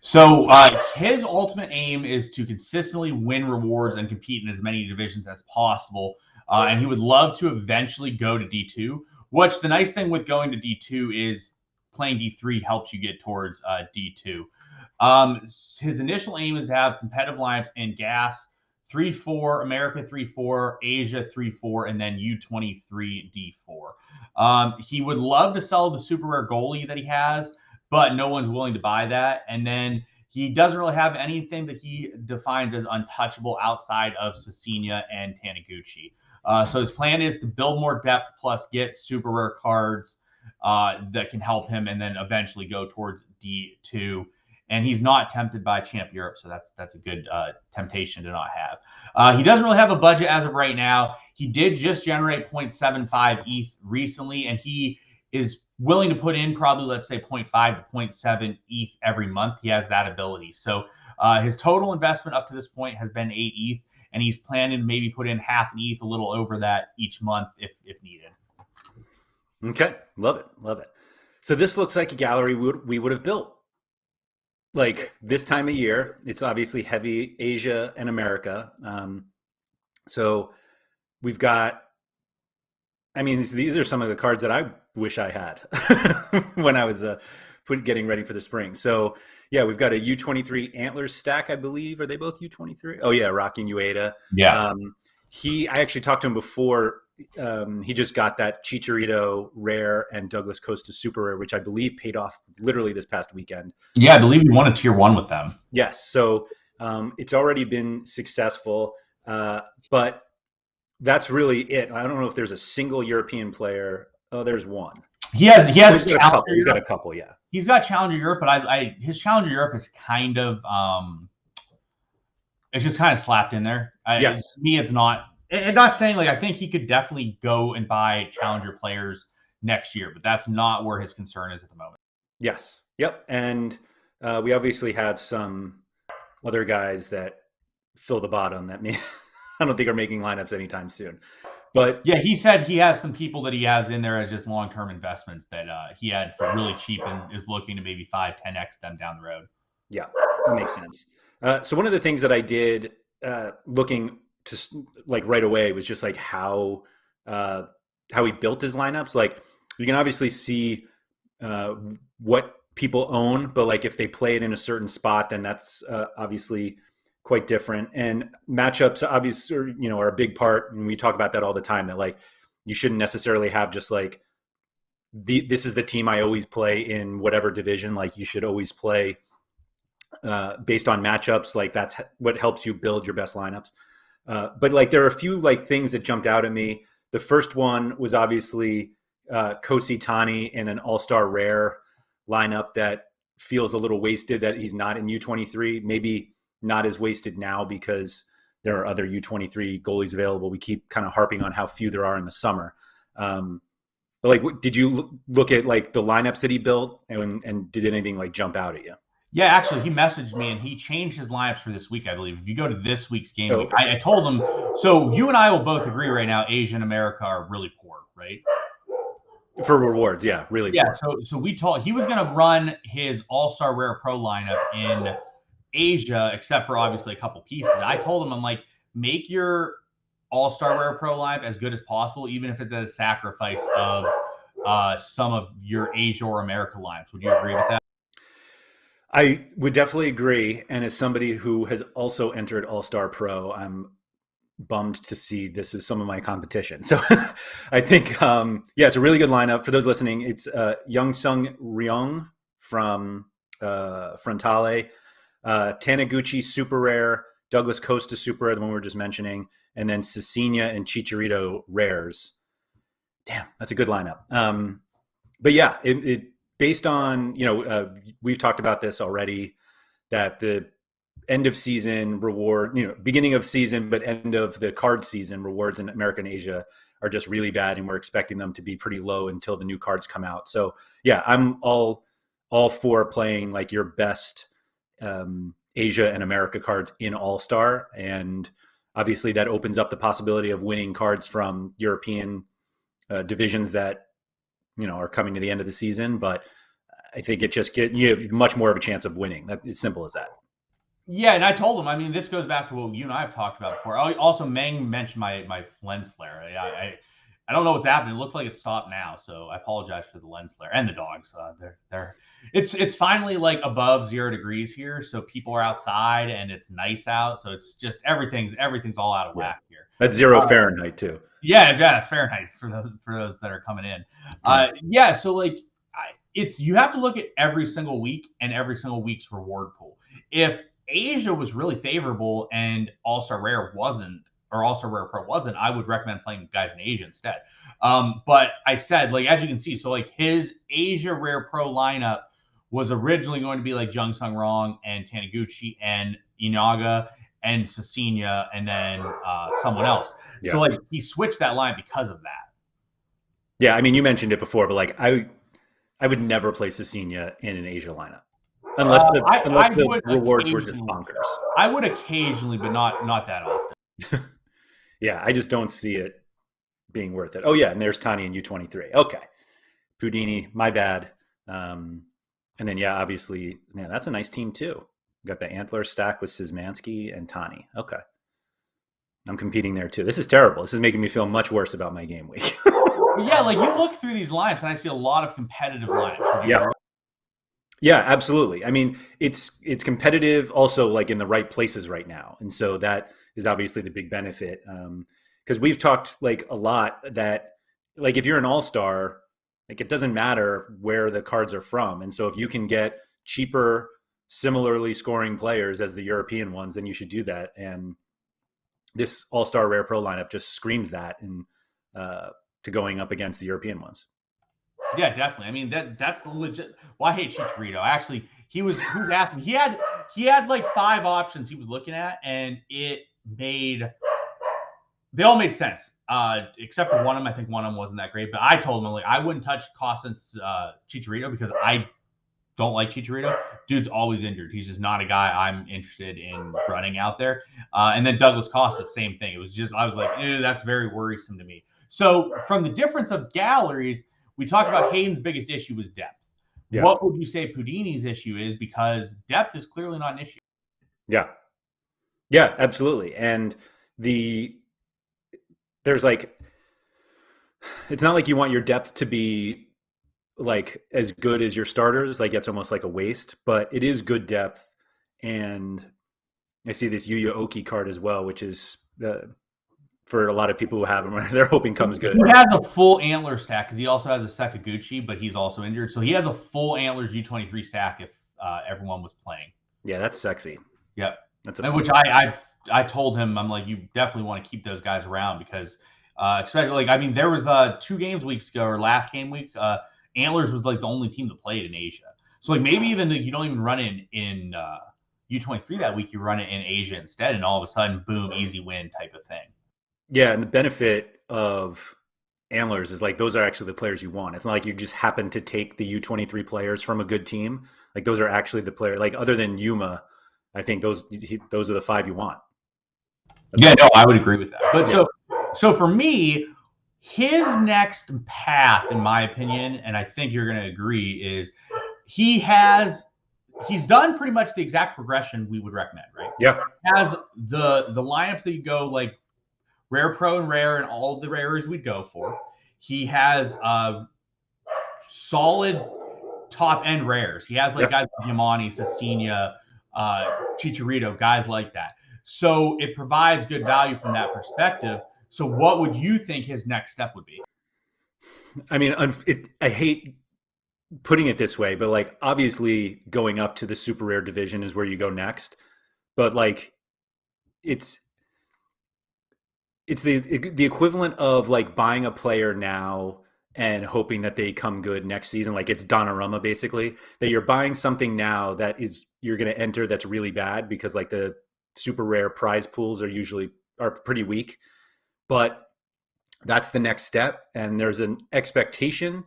So his ultimate aim is to consistently win rewards and compete in as many divisions as possible. And he would love to eventually go to D2, which the nice thing with going to D2 is playing D3 helps you get towards D2. His initial aim is to have competitive lineups in Gas 3-4, America 3-4, Asia 3-4, and then U23 D4. He would love to sell the super rare goalie that he has, but no one's willing to buy that. And then he doesn't really have anything that he defines as untouchable outside of Cecina and Taniguchi. So his plan is to build more depth plus get super rare cards that can help him and then eventually go towards D2. And he's not tempted by Champ Europe, so that's a good temptation to not have. He doesn't really have a budget as of right now. He did just generate 0.75 ETH recently, and he is willing to put in probably, let's say, zero point 0.5 to zero point 0.7 ETH every month, he has that ability. So his total investment up to this point has been 8 ETH, and he's planning to maybe put in half an ETH, a little over that each month if needed. Okay, love it, love it. So this looks like a gallery we would have built like this time of year. It's obviously heavy Asia and America. So we've got, I mean, these are some of the cards that I wish I had when I was getting ready for the spring. So yeah, we've got a U23 Antlers stack, I believe. Are they both U23? Oh yeah, rocking Ueda. Yeah. I actually talked to him before. He just got that Chicharito rare and Douglas Costa super rare, which I believe paid off literally this past weekend. Yeah, I believe you won a tier 1 with them. Yes. So it's already been successful. But that's really it. I don't know if there's a single European player. Oh, there's one. He has He's got a couple. He's got a couple, yeah. He's got Challenger Europe, but his Challenger Europe is kind of it's just kind of slapped in there. Yes. To me, it's not. And not saying like I think he could definitely go and buy Challenger players next year, but that's not where his concern is at the moment. Yes. Yep. And we obviously have some other guys that fill the bottom that I don't think are making lineups anytime soon. But yeah, he said he has some people that he has in there as just long-term investments that he had for really cheap and is looking to maybe 5-10x them down the road. Yeah, that makes sense. So one of the things that I did looking to like right away was just like how he built his lineups. Like you can obviously see what people own, but like if they play it in a certain spot, then that's obviously quite different. And matchups obviously are a big part, and we talk about that all the time, that like you shouldn't necessarily have just like this is the team I always play in whatever division. Like you should always play based on matchups. Like that's what helps you build your best lineups. But like there are a few like things that jumped out at me. The first one was obviously Kosi Tani in an all-star rare lineup that feels a little wasted that he's not in U23. Maybe not as wasted now because there are other U23 goalies available. We keep kind of harping on how few there are in the summer. But like, did you look at like the lineups that he built, and did anything like jump out at you? Yeah, actually, he messaged me and he changed his lineups for this week, I believe. If you go to this week's game, okay. I told him, so you and I will both agree right now, Asia and America are really poor, right? For rewards, yeah, really. Yeah, so we told he was going to run his All-Star Rare Pro lineup in Asia, except for obviously a couple pieces. I told him, I'm like, make your All-Star Rare Pro lineup as good as possible, even if it's a sacrifice of some of your Asia or America lineups. Would you agree with that? I would definitely agree. And as somebody who has also entered All-Star Pro, I'm bummed to see this is some of my competition. So I think, it's a really good lineup. For those listening, it's Youngsung Ryong from Frontale, Taniguchi Super Rare, Douglas Costa Super Rare, the one we were just mentioning, and then Cecina and Chicharito Rares. Damn, that's a good lineup. But yeah, it based on, we've talked about this already, that the end of season reward, beginning of season, but end of the card season rewards in America and Asia are just really bad. And we're expecting them to be pretty low until the new cards come out. So yeah, I'm all for playing like your best Asia and America cards in All-Star. And obviously that opens up the possibility of winning cards from European divisions that, are coming to the end of the season. But I think it just you have much more of a chance of winning. That's as simple as that. Yeah, and I told him. I mean, this goes back to what you and I have talked about before. Also, Meng mentioned my lens flare. I don't know what's happening. It looks like it's stopped now, so I apologize for the lens flare and the dogs. It's finally like above 0 degrees here, so people are outside and it's nice out. So it's just everything's all out of whack here. That's 0 Fahrenheit too. Yeah, that's Fahrenheit for those that are coming in. So like you have to look at every single week and every single week's reward pool. If Asia was really favorable and All-Star Rare wasn't, or All-Star Rare Pro wasn't, I would recommend playing guys in Asia instead. But I said, like, as you can see, so like his Asia Rare Pro lineup was originally going to be like Jung Sung Rong and Taniguchi and Inaga and Cecina and then someone else. Yeah. So like he switched that line because of that. Yeah, I mean, you mentioned it before, but like I would never play Cecina in an Asia lineup unless I the would rewards were just occasionally, bonkers. but not that often. Yeah, I just don't see it being worth it. Oh yeah, and there's Tani in U23. Okay, Pudini, my bad. Um, and then yeah, obviously, man, that's a nice team too. We got the Antler stack with Szymanski and Tani. Okay, I'm competing there too. This is terrible. This is making me feel much worse about my game week. But yeah, like you look through these lineups and I see a lot of competitive lineups. Would you Yeah, agree? yeah, absolutely. I mean, it's competitive also like in the right places right now, and so that is obviously the big benefit. Because we've talked like a lot that like if you're an all star, like it doesn't matter where the cards are from, and so if you can get cheaper, similarly scoring players as the European ones, then you should do that. And this all star rare pro lineup just screams that, and to going up against the European ones. Yeah, definitely. I mean that's legit. Well, I hate Chicharito. Actually, he was asking. He had like 5 options he was looking at, and they all made sense. Except for one of them. I think one of them wasn't that great. But I told him like I wouldn't touch Costas Chicharito because I don't like Chicharito. Dude's always injured. He's just not a guy I'm interested in running out there. And then Douglas Costa, same thing. It was just I was like, that's very worrisome to me. So from the difference of galleries, we talked about Hayden's biggest issue was depth. Yeah, What would you say Pudini's issue is? Because depth is clearly not an issue. yeah, yeah, absolutely. And the there's like it's not like you want your depth to be like as good as your starters, like it's almost like a waste, but it is good depth. And I see this Yuya Oki card as well, which is for a lot of people who have him, they're hoping comes good. He has a full antler stack because he also has a Sakaguchi, but he's also injured. So he has a full antlers U23 stack if everyone was playing. Yeah, that's sexy. Yep. That's a And fun which I told him, I'm like, you definitely want to keep those guys around because especially like I mean there was 2 games weeks ago or last game week, Antlers was like the only team that played in Asia. So like maybe even you don't even run it in U23 that week, you run it in Asia instead, and all of a sudden, boom, easy win type of thing. Yeah, and the benefit of antlers is like those are actually the players you want. It's not like you just happen to take the U23 players from a good team. Like those are actually the players. Like other than Yuma, I think those are the 5 you want. That's Yeah, all. no, I would agree with that. But Yeah, so for me, his next path, in my opinion, and I think you're going to agree, is he's done pretty much the exact progression we would recommend, right? yeah, Has the lineups that you go like rare, pro, and rare, and all of the rares we'd go for. He has solid top end rares. He has like yeah. guys like Yamani, Cecina, Chicharito, guys like that. So it provides good value from that perspective. So what would you think his next step would be? I mean, I hate putting it this way, but like obviously going up to the super rare division is where you go next. But like it's it's the equivalent of like buying a player now and hoping that they come good next season. Like it's Donnarumma basically, that you're buying something now that is you're going to enter that's really bad because like the super rare prize pools are pretty weak. But that's the next step, and there's an expectation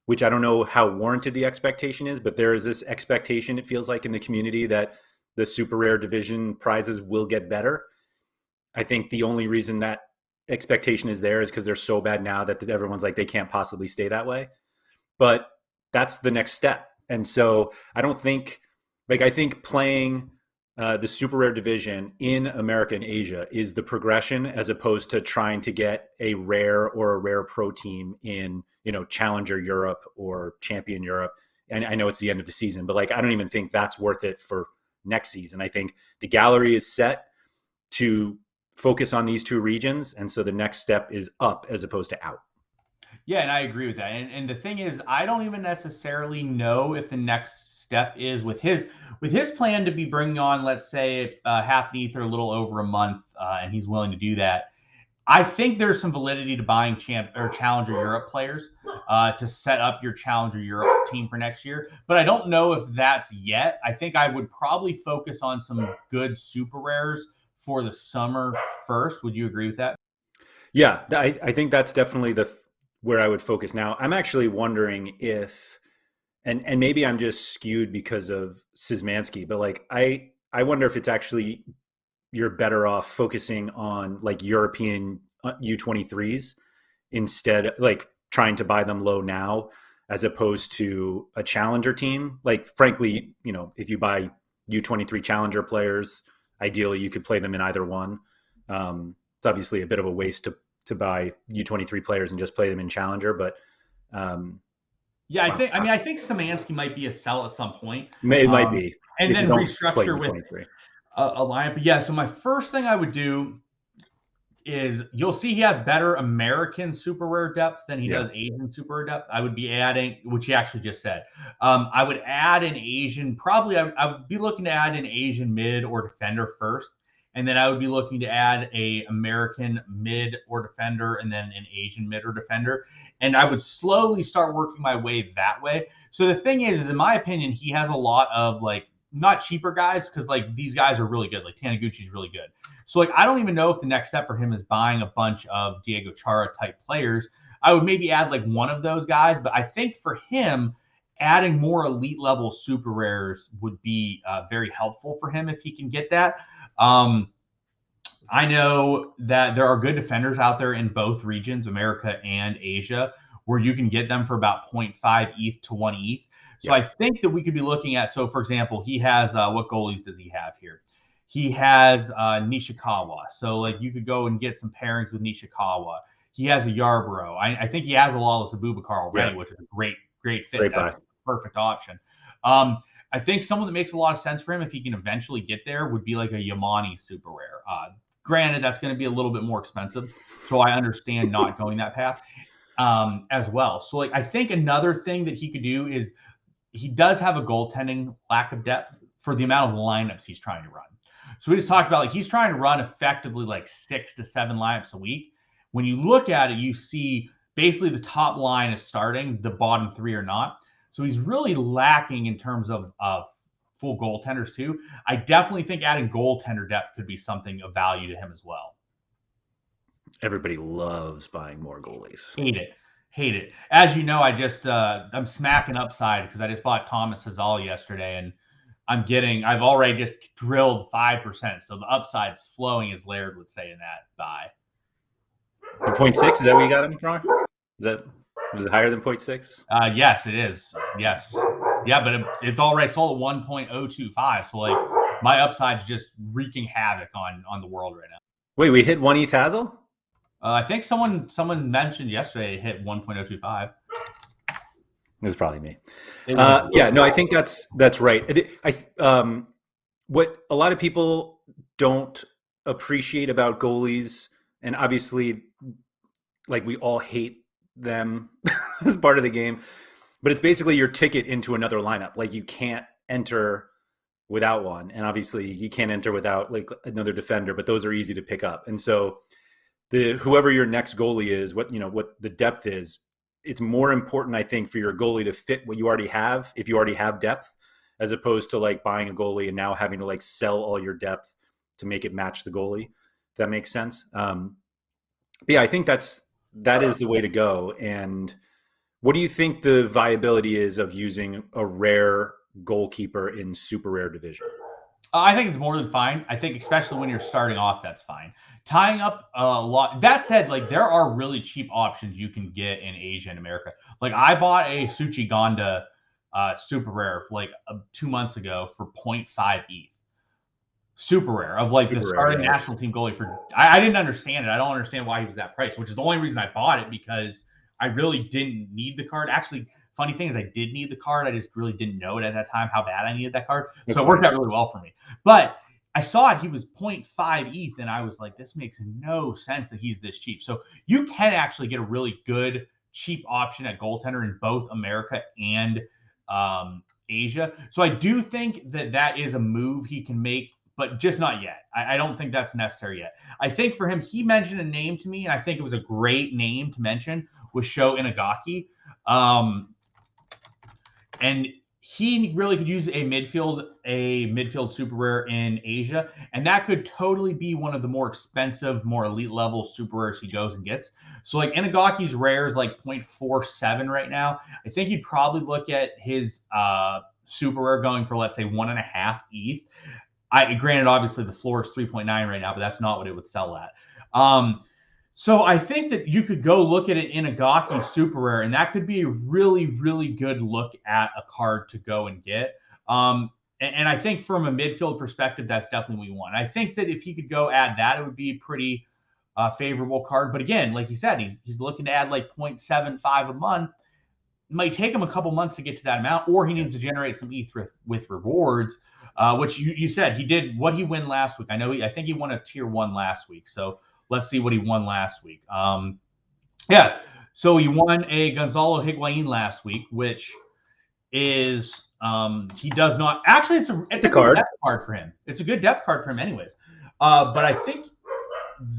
which I don't know how warranted the expectation is, but there is this expectation, it feels like, in the community that the super rare division prizes will get better. I think the only reason that expectation is there is because they're so bad now that everyone's like, they can't possibly stay that way. But that's the next step. And so I don't think, like, I think playing the super rare division in America and Asia is the progression as opposed to trying to get a rare or a rare pro team in, Challenger Europe or Champion Europe. And I know it's the end of the season, but like, I don't even think that's worth it for next season. I think the gallery is set to focus on these 2 regions. And so the next step is up as opposed to out. Yeah, and I agree with that. And the thing is, I don't even necessarily know if the next step is with his plan to be bringing on, let's say, half an ether, a little over a month, and he's willing to do that. I think there's some validity to buying Challenger Europe players to set up your Challenger Europe team for next year. But I don't know if that's yet. I think I would probably focus on some good super rares for the summer first. Would you agree with that? Yeah, I think that's definitely where I would focus now. I'm actually wondering if, and maybe I'm just skewed because of Szymanski, but like I wonder if it's actually you're better off focusing on like European U23s instead, like trying to buy them low now as opposed to a challenger team. Like, frankly, if you buy U23 challenger players, ideally you could play them in either one. It's obviously a bit of a waste to buy U23 players and just play them in challenger, but Yeah, wow, I think Szymanski might be a sell at some point, it might be and if you then don't play restructure with U23. a lineup. But yeah, so my first thing I would do is you'll see he has better American super rare depth than he Yeah, does Asian super rare depth. I would be adding, which he actually just said. I would add an Asian, probably I would be looking to add an Asian mid or defender first. And then I would be looking to add a American mid or defender and then an Asian mid or defender. And I would slowly start working my way that way. So the thing is in my opinion, he has a lot of like not cheaper guys because like these guys are really good. Like Taniguchi's really good. So like I don't even know if the next step for him is buying a bunch of Diego Chara type players. I would maybe add like one of those guys, but I think for him, adding more elite level super rares would be very helpful for him if he can get that. I know that there are good defenders out there in both regions, America and Asia, where you can get them for about 0.5 ETH to 1 ETH. So yeah, I think that we could be looking at, so for example, he has, what goalies does he have here? He has Nishikawa. So like you could go and get some pairings with Nishikawa. He has a Yarborough. I think he has a Lawless Abubakar yeah. already, which is a great fit. Great That's buy. a perfect option. I think someone that makes a lot of sense for him if he can eventually get there would be like a Yamani super rare. Granted, that's going to be a little bit more expensive, so I understand not going that path as well. So, like, I think another thing that he could do is he does have a goaltending lack of depth for the amount of lineups he's trying to run. So we just talked about like he's trying to run effectively like 6 to 7 lineups a week. When you look at it, you see basically the top line is starting, the bottom 3 are not. So he's really lacking in terms of full goaltenders too. I definitely think adding goaltender depth could be something of value to him as well. Everybody loves buying more goalies. Hate it. As you know, I'm smacking upside because I just bought Thomas Hazal yesterday, and I've already just drilled 5%, so the upside's flowing, as Laird would say in that buy. The 0.6, is that what you got him for? Was it higher than 0.6? Yes, it is. Yes, yeah, but it's already sold at 1.025. So like my upside's just wreaking havoc on the world right now. Wait, we hit 1 ETH Hazel? I think someone mentioned yesterday it hit 1.025. It was probably me. Yeah, no, I think that's right. What a lot of people don't appreciate about goalies, and obviously, like we all hate them as part of the game, but it's basically your ticket into another lineup. Like you can't enter without one, and obviously you can't enter without like another defender. But those are easy to pick up, and so whoever your next goalie is, what the depth is, it's more important, I think, for your goalie to fit what you already have, if you already have depth, as opposed to like buying a goalie and now having to like sell all your depth to make it match the goalie. If that makes sense. Yeah, I think that is the way to go. And what do you think the viability is of using a rare goalkeeper in super rare division? I think it's more than fine. I think especially when you're starting off, that's fine. Tying up a lot. That said, like there are really cheap options you can get in Asia and America. Like I bought a Suchi Gonda super rare like 2 months ago for 0.5 ETH. Super rare of like the Super rare, starting yeah. national team goalie for. I didn't understand it. I don't understand why he was that price, which is the only reason I bought it because I really didn't need the card. Actually, funny thing is I did need the card. I just really didn't know it at that time how bad I needed that card. That's So it worked fine. out really well for me. But I saw it. He was 0.5 ETH, and I was like, this makes no sense that he's this cheap. So you can actually get a really good cheap option at goaltender in both America and Asia. So I do think that is a move he can make, but just not yet. I don't think that's necessary yet. I think for him, he mentioned a name to me, and I think it was a great name to mention, was Sho Inagaki. And he really could use a midfield super rare in Asia, and that could totally be one of the more expensive, more elite level super rares he goes and gets. So like Inagaki's rare is like 0.47 right now. I think you'd probably look at his super rare going for, let's say, 1.5 ETH. Granted, obviously the floor is 3.9 right now, but that's not what it would sell at. So I think that you could go look at an Inagaki super rare, and that could be a really, really good look at a card to go and get. And I think from a midfield perspective, that's definitely what you want. I think that if he could go add that, it would be a pretty favorable card. But again, like you said, he's looking to add like 0.75 a month. It might take him a couple months to get to that amount, or he needs to generate some ETH with rewards, which you said he did. What he win last week? I think he won a tier 1 last week. So let's see what he won last week. Yeah, so he won a Gonzalo Higuain last week, which is he does not actually. It's a good card. depth card for him. It's a good depth card for him, anyways. But I think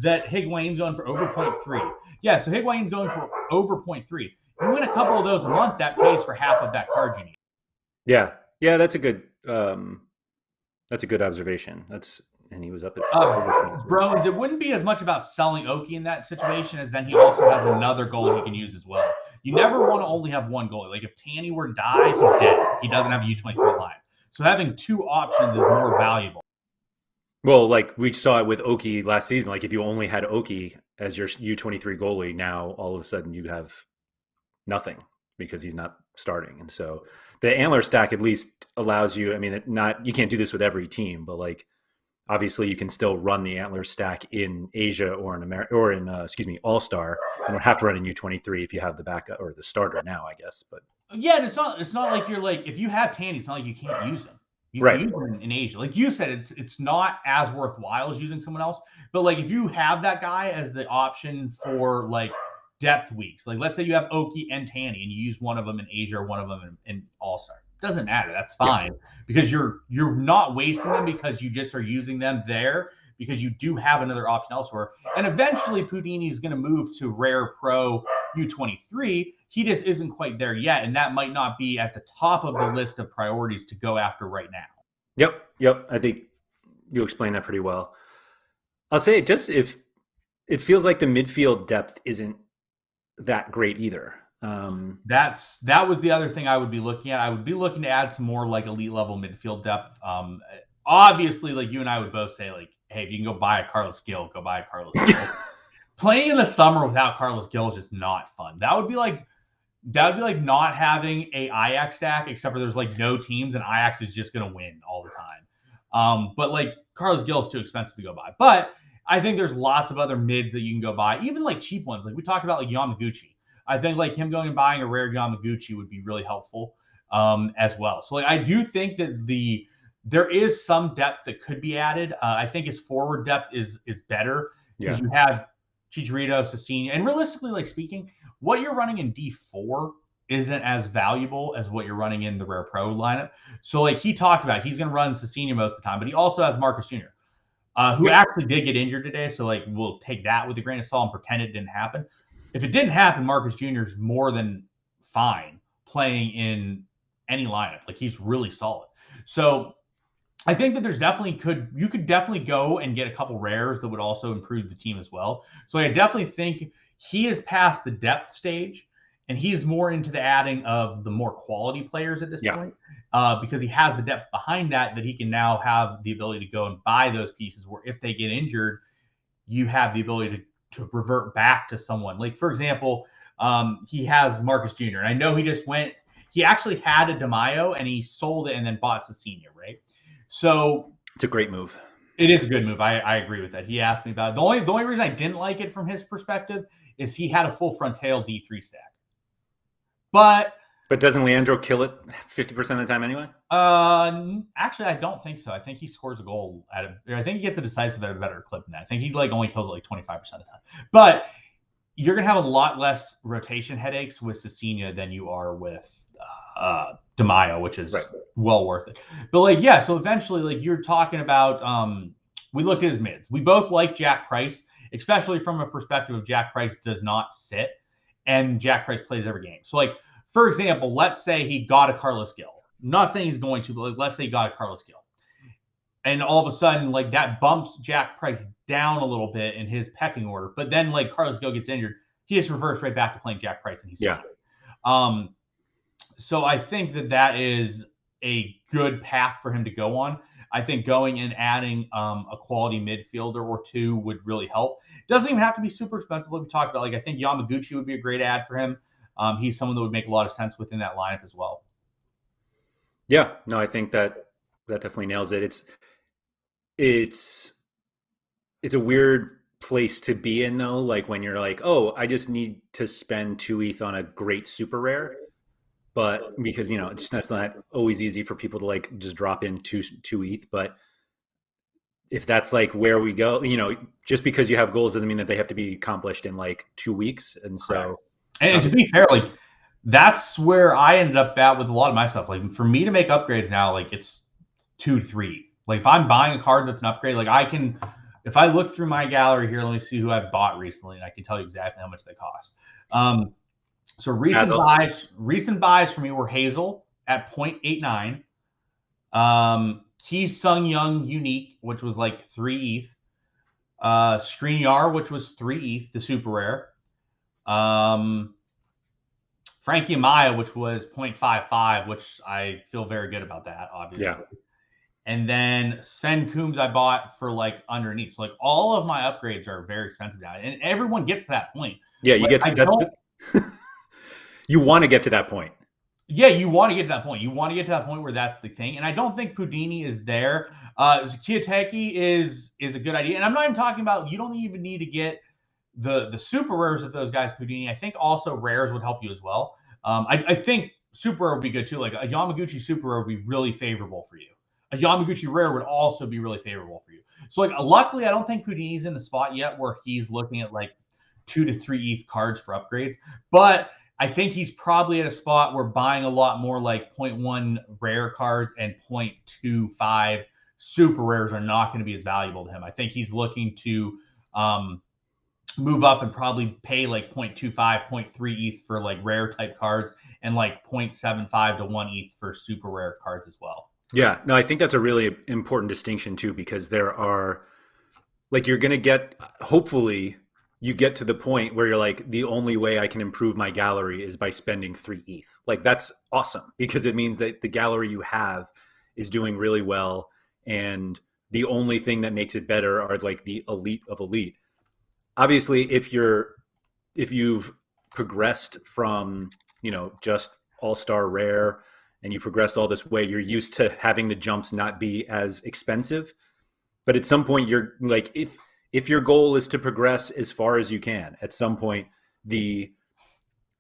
that Higuain's going for over 0.3. Yeah, so Higuain's going for over 0.3. You win a couple of those a month, that pays for half of that card you need. Yeah, yeah, that's a good observation. And he was up at Brones, it wouldn't be as much about selling Oki in that situation as then he also has another goal he can use as well. You never want to only have one goalie. Like if Tanny were to die, he's dead. He doesn't have a U23 line. So having two options is more valuable. Well, like we saw it with Oki last season. Like if you only had Oki as your U23 goalie, now all of a sudden you have nothing because he's not starting. And so the antler stack at least allows you. I mean, you can't do this with every team, but like obviously you can still run the antler stack in Asia or in America or in All Star. You don't have to run in U23 if you have the backup or the starter now, I guess. But yeah, it's not like you're like if you have Tanny, it's not like you can't use him. You right. can use him in Asia. Like you said, it's not as worthwhile as using someone else. But like if you have that guy as the option for like depth weeks, like let's say you have Oki and Tanny and you use one of them in Asia or one of them in All Star. Doesn't matter. That's fine because you're not wasting them because you just are using them there because you do have another option elsewhere. And eventually Pudini is going to move to Rare Pro U23. He just isn't quite there yet, and that might not be at the top of the list of priorities to go after right now. Yep. I think you explained that pretty well. I'll say it just if it feels like the midfield depth isn't that great either. That was the other thing I would be looking at. I would be looking to add some more like elite level midfield depth. Obviously, like you and I would both say, like, hey, if you can go buy a Carlos Gil, go buy a Carlos Gil. Playing in the summer without Carlos Gil is just not fun. That would be like not having a Ajax stack, except for there's like no teams and Ajax is just gonna win all the time. But like Carlos Gil is too expensive to go buy. But I think there's lots of other mids that you can go buy, even like cheap ones. Like we talked about like Yamaguchi. I think like him going and buying a rare Yamaguchi would be really helpful as well. So like I do think that there is some depth that could be added. I think his forward depth is better because you have Chicharito, Cecina, and realistically, like speaking, what you're running in D4 isn't as valuable as what you're running in the Rare Pro lineup. So like he talked about, he's going to run Cecina most of the time, but he also has Marcus Jr., who actually did get injured today. So like we'll take that with a grain of salt and pretend it didn't happen. If it didn't happen, Marcus Jr. is more than fine playing in any lineup. Like he's really solid. So I think that you could definitely go and get a couple rares that would also improve the team as well. So I definitely think he is past the depth stage and he's more into the adding of the more quality players at this point because he has the depth behind that he can now have the ability to go and buy those pieces where if they get injured, you have the ability to revert back to someone. Like, for example, he has Marcus Jr. And I know he actually had a DeMaio and he sold it and then bought Cecina, right? So it's a great move. It is a good move. I agree with that. He asked me about it. The only reason I didn't like it from his perspective is he had a full frontal D3 stack. But doesn't Leandro kill it 50% of the time anyway? Actually, I don't think so. I think he scores a goal I think he gets a decisive at a better clip than that. I think he like only kills it like 25% of the time. But you're gonna have a lot less rotation headaches with Cecina than you are with DeMaio, which is well worth it. But like, yeah, so eventually, like you're talking about, we looked at his mids. We both like Jack Price, especially from a perspective of Jack Price does not sit and Jack Price plays every game. So like, for example, let's say he got a Carlos Gil. not saying he's going to, but like, let's say he got a Carlos Gil. And all of a sudden, like that bumps Jack Price down a little bit in his pecking order. But then, like Carlos Gil gets injured, he just reverts right back to playing Jack Price, and he's Yeah. so I think that is a good path for him to go on. I think going and adding a quality midfielder or two would really help. It doesn't even have to be super expensive, like we talked about. Like I think Yamaguchi would be a great ad for him. He's someone that would make a lot of sense within that lineup as well. Yeah. No, I think that definitely nails it. It's it's a weird place to be in though, like when you're like, oh, I just need to spend 2 ETH on a great super rare. But because it's that's not always easy for people to like just drop in two ETH. But if that's like where we go, just because you have goals doesn't mean that they have to be accomplished in like 2 weeks. And Correct. so it's And to obviously be fair, like that's where I ended up at with a lot of my stuff. Like for me to make upgrades now, like it's 2, 3. Like if I'm buying a card that's an upgrade, like I can, if I look through my gallery here, let me see who I've bought recently, and I can tell you exactly how much they cost. So Basil. recent buys for me were Hazel at 0.89, Key Sung Young Unique, which was like 3 ETH, Skriniar, which was 3 ETH, the super rare. Frankie Amaya, which was 0.55, which I feel very good about that, obviously. Yeah. And then Sven Coombs I bought for like underneath. So like all of my upgrades are very expensive now. And everyone gets to that point. Yeah, you Like get I to, that's don't the you want to get to that point. Yeah, you want to get to that point. You want to get to that point where that's the thing. And I don't think Pudini is there. Kiyoteki is a good idea. And I'm not even talking about, you don't even need to get the super rares of those guys, Pudini. I think also rares would help you as well. I think super rare would be good too. Like a Yamaguchi super rare would be really favorable for you. A Yamaguchi rare would also be really favorable for you. So like luckily, I don't think Pudini's in the spot yet where he's looking at like 2 to 3 ETH cards for upgrades. But I think he's probably at a spot where buying a lot more like 0.1 rare cards and 0.25 super rares are not going to be as valuable to him. I think he's looking to move up and probably pay like 0.25, 0.3 ETH for like rare type cards and like 0.75 to 1 ETH for super rare cards as well. Yeah, no, I think that's a really important distinction too, because there are like you're going to get, hopefully you get to the point where you're like, the only way I can improve my gallery is by spending 3 ETH. Like that's awesome because it means that the gallery you have is doing really well, and the only thing that makes it better are like the elite of elite. Obviously, if you've progressed from just all-star rare and you progressed all this way, you're used to having the jumps not be as expensive. But at some point you're like, if your goal is to progress as far as you can, at some point the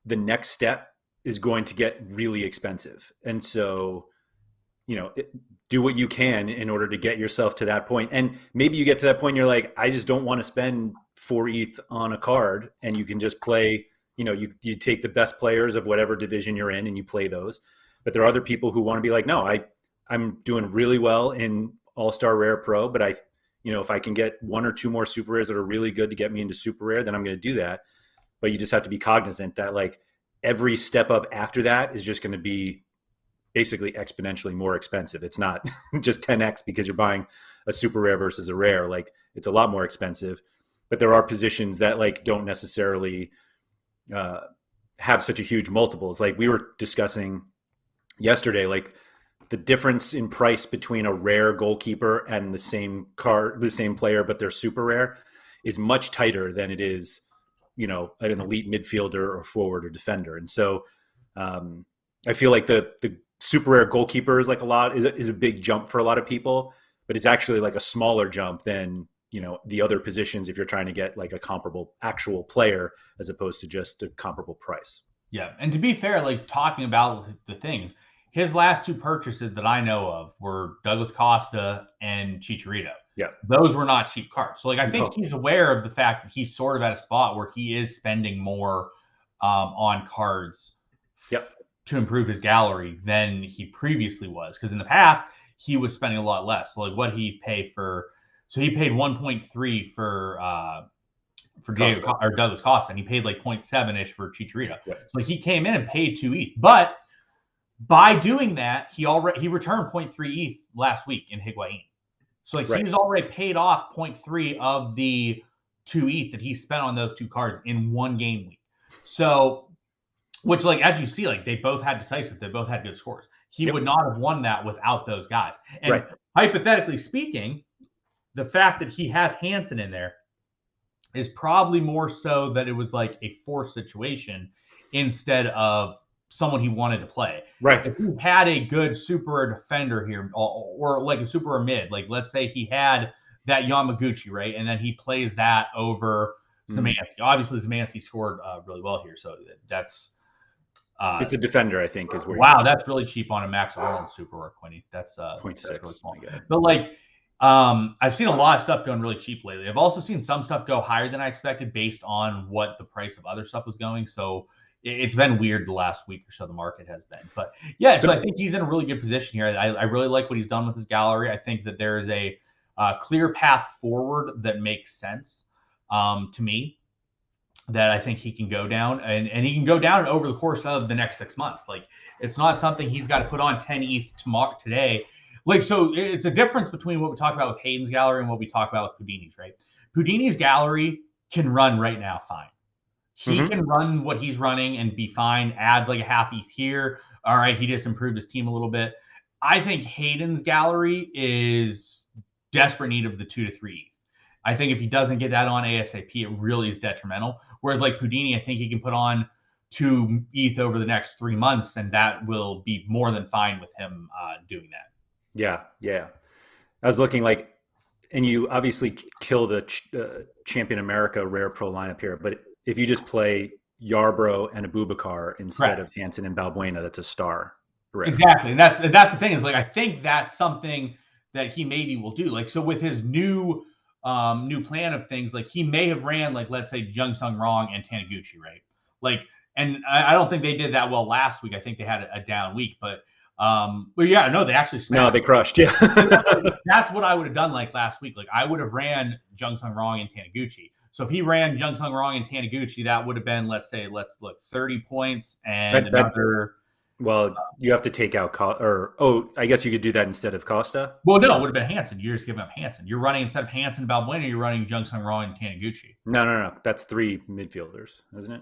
next step is going to get really expensive. And so do what you can in order to get yourself to that point. And maybe you get to that point and you're like, I just don't want to spend 4 ETH on a card, and you can just play, you take the best players of whatever division you're in and you play those. But there are other people who want to be like, no, I'm doing really well in all-star rare pro, but if I can get 1 or 2 more super rares that are really good to get me into super rare, then I'm going to do that. But you just have to be cognizant that like every step up after that is just going to be basically exponentially more expensive. It's not just 10x because you're buying a super rare versus a rare. Like it's a lot more expensive, but there are positions that like don't necessarily have such a huge multiples. Like we were discussing yesterday, like the difference in price between a rare goalkeeper and the same player, but they're super rare, is much tighter than it is, an elite midfielder or forward or defender. And so I feel like the super rare goalkeeper is like is a big jump for a lot of people, but it's actually like a smaller jump than the other positions if you're trying to get like a comparable actual player as opposed to just a comparable price. Yeah, and to be fair, like talking about the things, his last 2 purchases that I know of were Douglas Costa and Chicharito. Yeah, those were not cheap cards. So like I think no. he's aware of the fact that he's sort of at a spot where he is spending more on cards Yep. to improve his gallery than he previously was. Because in the past he was spending a lot less. So like what he pay for, so he paid 1.3 for Diego or Douglas Costa, and he paid like 0.7 ish for Chicharito. Yep. So like he came in and paid 2 ETH, but By doing that, he returned 0.3 ETH last week in Higuain. So like Right. he's already paid off 0.3 of the 2 ETH that he spent on those two cards in one game week. So, which like as you see, like they both had decisive, they both had good scores. He Yep. would not have won that without those guys. And Right. hypothetically speaking, the fact that he has Hansen in there is probably more so that it was like a forced situation instead of someone he wanted to play. Right. If he had a good super defender here, or like a super mid, like let's say he had that Yamaguchi, right, and then he plays that over Mm. Szymanski. Obviously, Szymanski scored really well here, so that's It's the defender, I think, is where you wow, need that's really cheap on a Max Orland super work, Quinny. point That's really six. small. My God. But like I've seen a lot of stuff going really cheap lately. I've also seen some stuff go higher than I expected based on what the price of other stuff was going. So it's been weird the last week or so the market has been. But yeah, so I think he's in a really good position here. I really like what he's done with his gallery. I think that there is a clear path forward that makes sense to me, that I think he can go down, and he can go down over the course of the next 6 months. Like it's not something he's got to put on 10 ETH tomorrow today. Like so, it's a difference between what we talk about with Hayden's gallery and what we talk about with Houdini's. Right? Houdini's gallery can run right now fine. He Mm-hmm. can run what he's running and be fine. Adds like a half ETH here. All right, he just improved his team a little bit. I think Hayden's gallery is desperate need of the 2 to 3 ETH. I think if he doesn't get that on ASAP, it really is detrimental. Whereas like Houdini, I think he can put on 2 ETH over the next 3 months, and that will be more than fine with him doing that. Yeah. Yeah. I was looking like, and you obviously kill the Champion America Rare Pro lineup here, but if you just play Yarbrough and Abubakar instead of Correct. Hansen and Balbuena, that's a star rare. Exactly, and that's the thing is like I think that's something that he maybe will do. Like so with his new plan of things, like he may have ran like let's say Jung Sung Rong and Taniguchi, right? Like, and I don't think they did that well last week. I think they had a down week, but yeah, no, they actually No, smashed. they crushed. Yeah. That's what I would have done like last week. Like I would have ran Jung Sung Rong and Taniguchi. So if he ran Jung Sung Rong and Taniguchi, that would have been let's look 30 points and that another. well, you have to take out or I guess you could do that instead of Costa. Well, no, it Yes. would have been Hansen. You're just giving up Hansen. You're running instead of Hansen Balbuena, you're running Jung Sung Rong and Taniguchi. No, no, no. That's three midfielders, isn't it?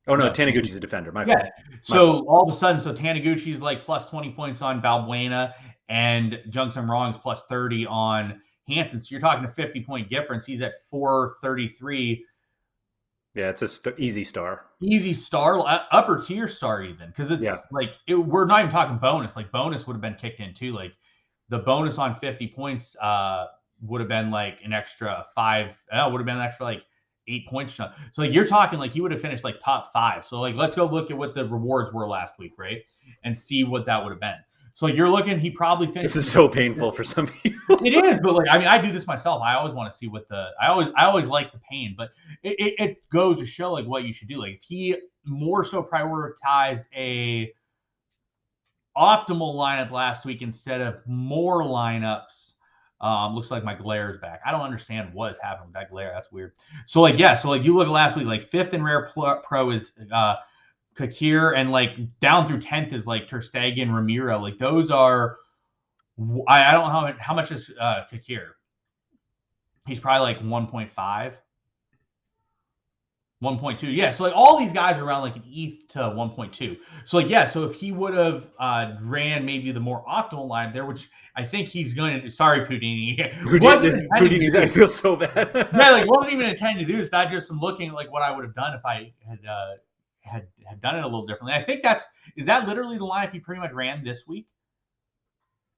Oh no, No, Taniguchi's a defender. My yeah. fault. My So fault. all of a sudden, so Taniguchi's like plus 20 points on Balbuena, and Jung Sung Rong's plus 30 on Hansen. So you're talking a 50-point difference. He's at 433. Yeah, it's a easy star. Easy star, upper tier star, even because Yeah. it's like we're not even talking bonus. Like bonus would have been kicked in too. Like the bonus on 50 points would have been like an extra five. Would have been an extra like 8 points. So like you're talking like he would have finished like top five. So like let's go look at what the rewards were last week, right? And see what that would have been. So like, you're looking, he probably finished. This is so painful for some people. It is, but like I mean, I do this myself. I always want to see what I always like the pain, but it goes to show like what you should do. Like if he more so prioritized a optimal lineup last week instead of more lineups. Looks like my glare is back. I don't understand what is happening with that glare. That's weird. So like yeah, so like you look at last week, like fifth in rare pro is Kakir, and like down through 10th is like Ter Stegen, Ramiro. Like those are. I don't know how much is Kakir. He's probably like 1.5, 1.2. Yeah, so like all these guys are around like an ETH to 1.2. So like yeah, so if he would have ran maybe the more optimal line there, which I think he's going to. Sorry, Houdini. Houdini's, I feel so bad. Yeah, like wasn't even intending to do this. That just some looking at like what I would have done if I had done it a little differently. I think is that literally the lineup he pretty much ran this week.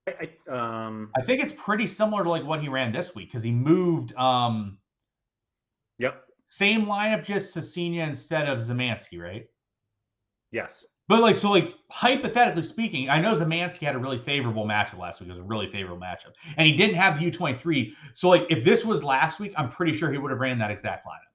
I think it's pretty similar to like what he ran this week because he moved. Yep. Same lineup, just Cecina instead of Szymanski, right? Yes. But like so, like hypothetically speaking, I know Szymanski had a really favorable matchup last week. It was a really favorable matchup, and he didn't have the U23. So like if this was last week, I'm pretty sure he would have ran that exact lineup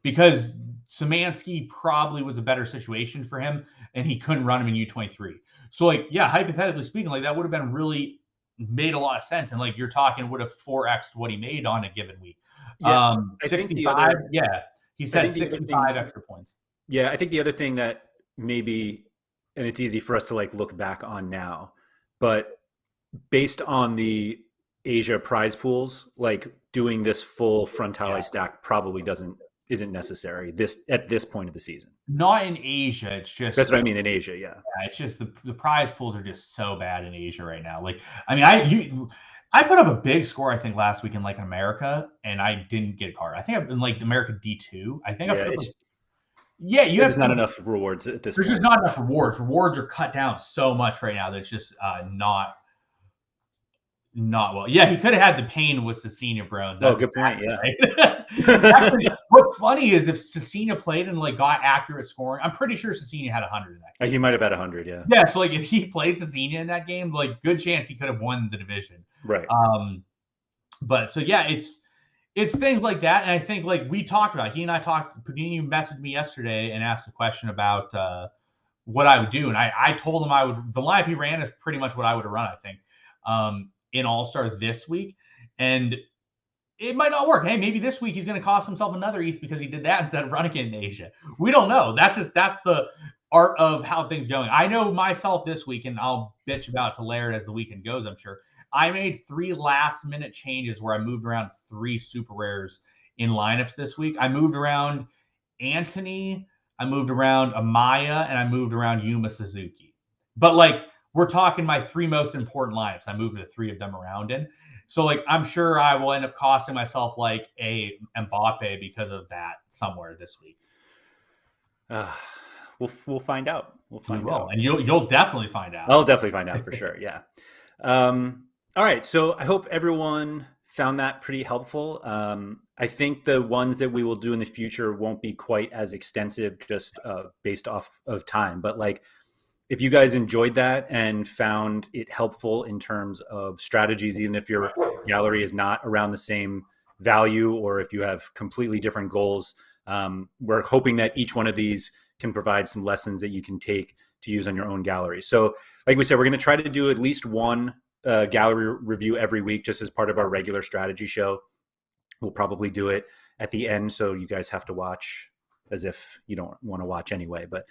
because Szymanski probably was a better situation for him, and he couldn't run him in U23. So like yeah, hypothetically speaking, like that would have been really made a lot of sense, and like you're talking would have 4x'd what he made on a given week. Yeah. I think 65. Yeah, he said the other 65 thing, extra points. yeah, I think the other thing that maybe and it's easy for us to like look back on now. But based on the Asia prize pools, like doing this full frontale Yeah. stack probably isn't necessary this at this point of the season. Not in Asia. It's That's just what I mean in Asia, yeah. it's just the prize pools are just so bad in Asia right now. Like, I mean, I put up a big score I think last week in like America, and I didn't get a card. I think I've been like America D2. I think I Yeah, put up it's yeah, you there's have not enough rewards at this there's just point. not enough rewards. Rewards are cut down so much right now that it's just not well. Yeah, he could have had the pain with Cecina Brones. Oh, That's good point. exactly Yeah. right. Actually, what's funny is if Cecina played and like got accurate scoring, I'm pretty sure Cecina had 100 in that game. He might have had 100. Yeah. Yeah, so like if he played Cecina in that game, like good chance he could have won the division. Right. But so yeah, it's things like that, and I think like we talked about. He and I talked. You messaged me yesterday and asked a question about what I would do, and I told him I would. The lineup he ran is pretty much what I would have run. I think in All Star this week, and it might not work. Hey, maybe this week he's going to cost himself another ETH because he did that instead of running it in Asia. We don't know. That's the art of how things going. I know myself this week, and I'll bitch about to Laird as the weekend goes, I'm sure. I made 3 last-minute changes where I moved around 3 super rares in lineups this week. I moved around Anthony, I moved around Amaya, and I moved around Yuma Suzuki. But like we're talking my 3 most important lineups. I moved the 3 of them around in. So like I'm sure I will end up costing myself like a Mbappe because of that somewhere this week. We'll find out. We'll find out. And you'll definitely find out. I'll definitely find out for sure. Yeah. All right. So I hope everyone found that pretty helpful. I think the ones that we will do in the future won't be quite as extensive, just based off of time. But like, if you guys enjoyed that and found it helpful in terms of strategies, even if your gallery is not around the same value or if you have completely different goals, we're hoping that each one of these can provide some lessons that you can take to use on your own gallery. So like we said, we're going to try to do at least one gallery review every week, just as part of our regular strategy show. We'll probably do it at the end, so you guys have to watch as if you don't want to watch anyway. But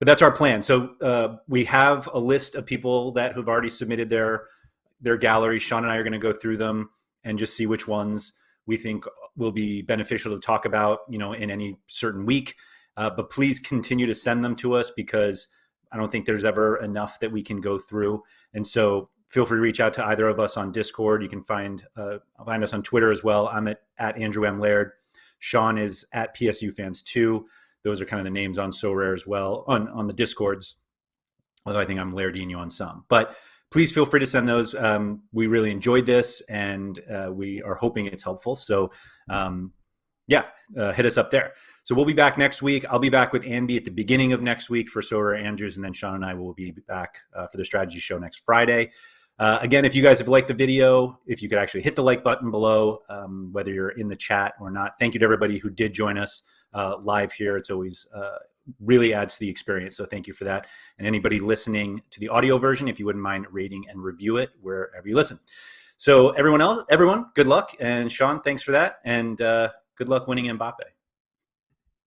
that's our plan. So we have a list of people that who've already submitted their galleries. Sean and I are going to go through them and just see which ones we think will be beneficial to talk about, in any certain week. But please continue to send them to us, because I don't think there's ever enough that we can go through. And so feel free to reach out to either of us on Discord. You can find us on Twitter as well. I'm at Andrew M. Laird. Sean is at PSU Fans 2. Those are kind of the names on Sorare as well on the Discords. Although I think I'm Lairdinho on some. But please feel free to send those. We really enjoyed this, and we are hoping it's helpful. So hit us up there. So we'll be back next week. I'll be back with Andy at the beginning of next week for Sorare Andrews, and then Sean and I will be back for the strategy show next Friday. Again, if you guys have liked the video, if you could actually hit the like button below, whether you're in the chat or not. Thank you to everybody who did join us live here. It's always really adds to the experience. So thank you for that. And anybody listening to the audio version, if you wouldn't mind rating and review it wherever you listen. So everyone, good luck. And Sean, thanks for that. And good luck winning Mbappe.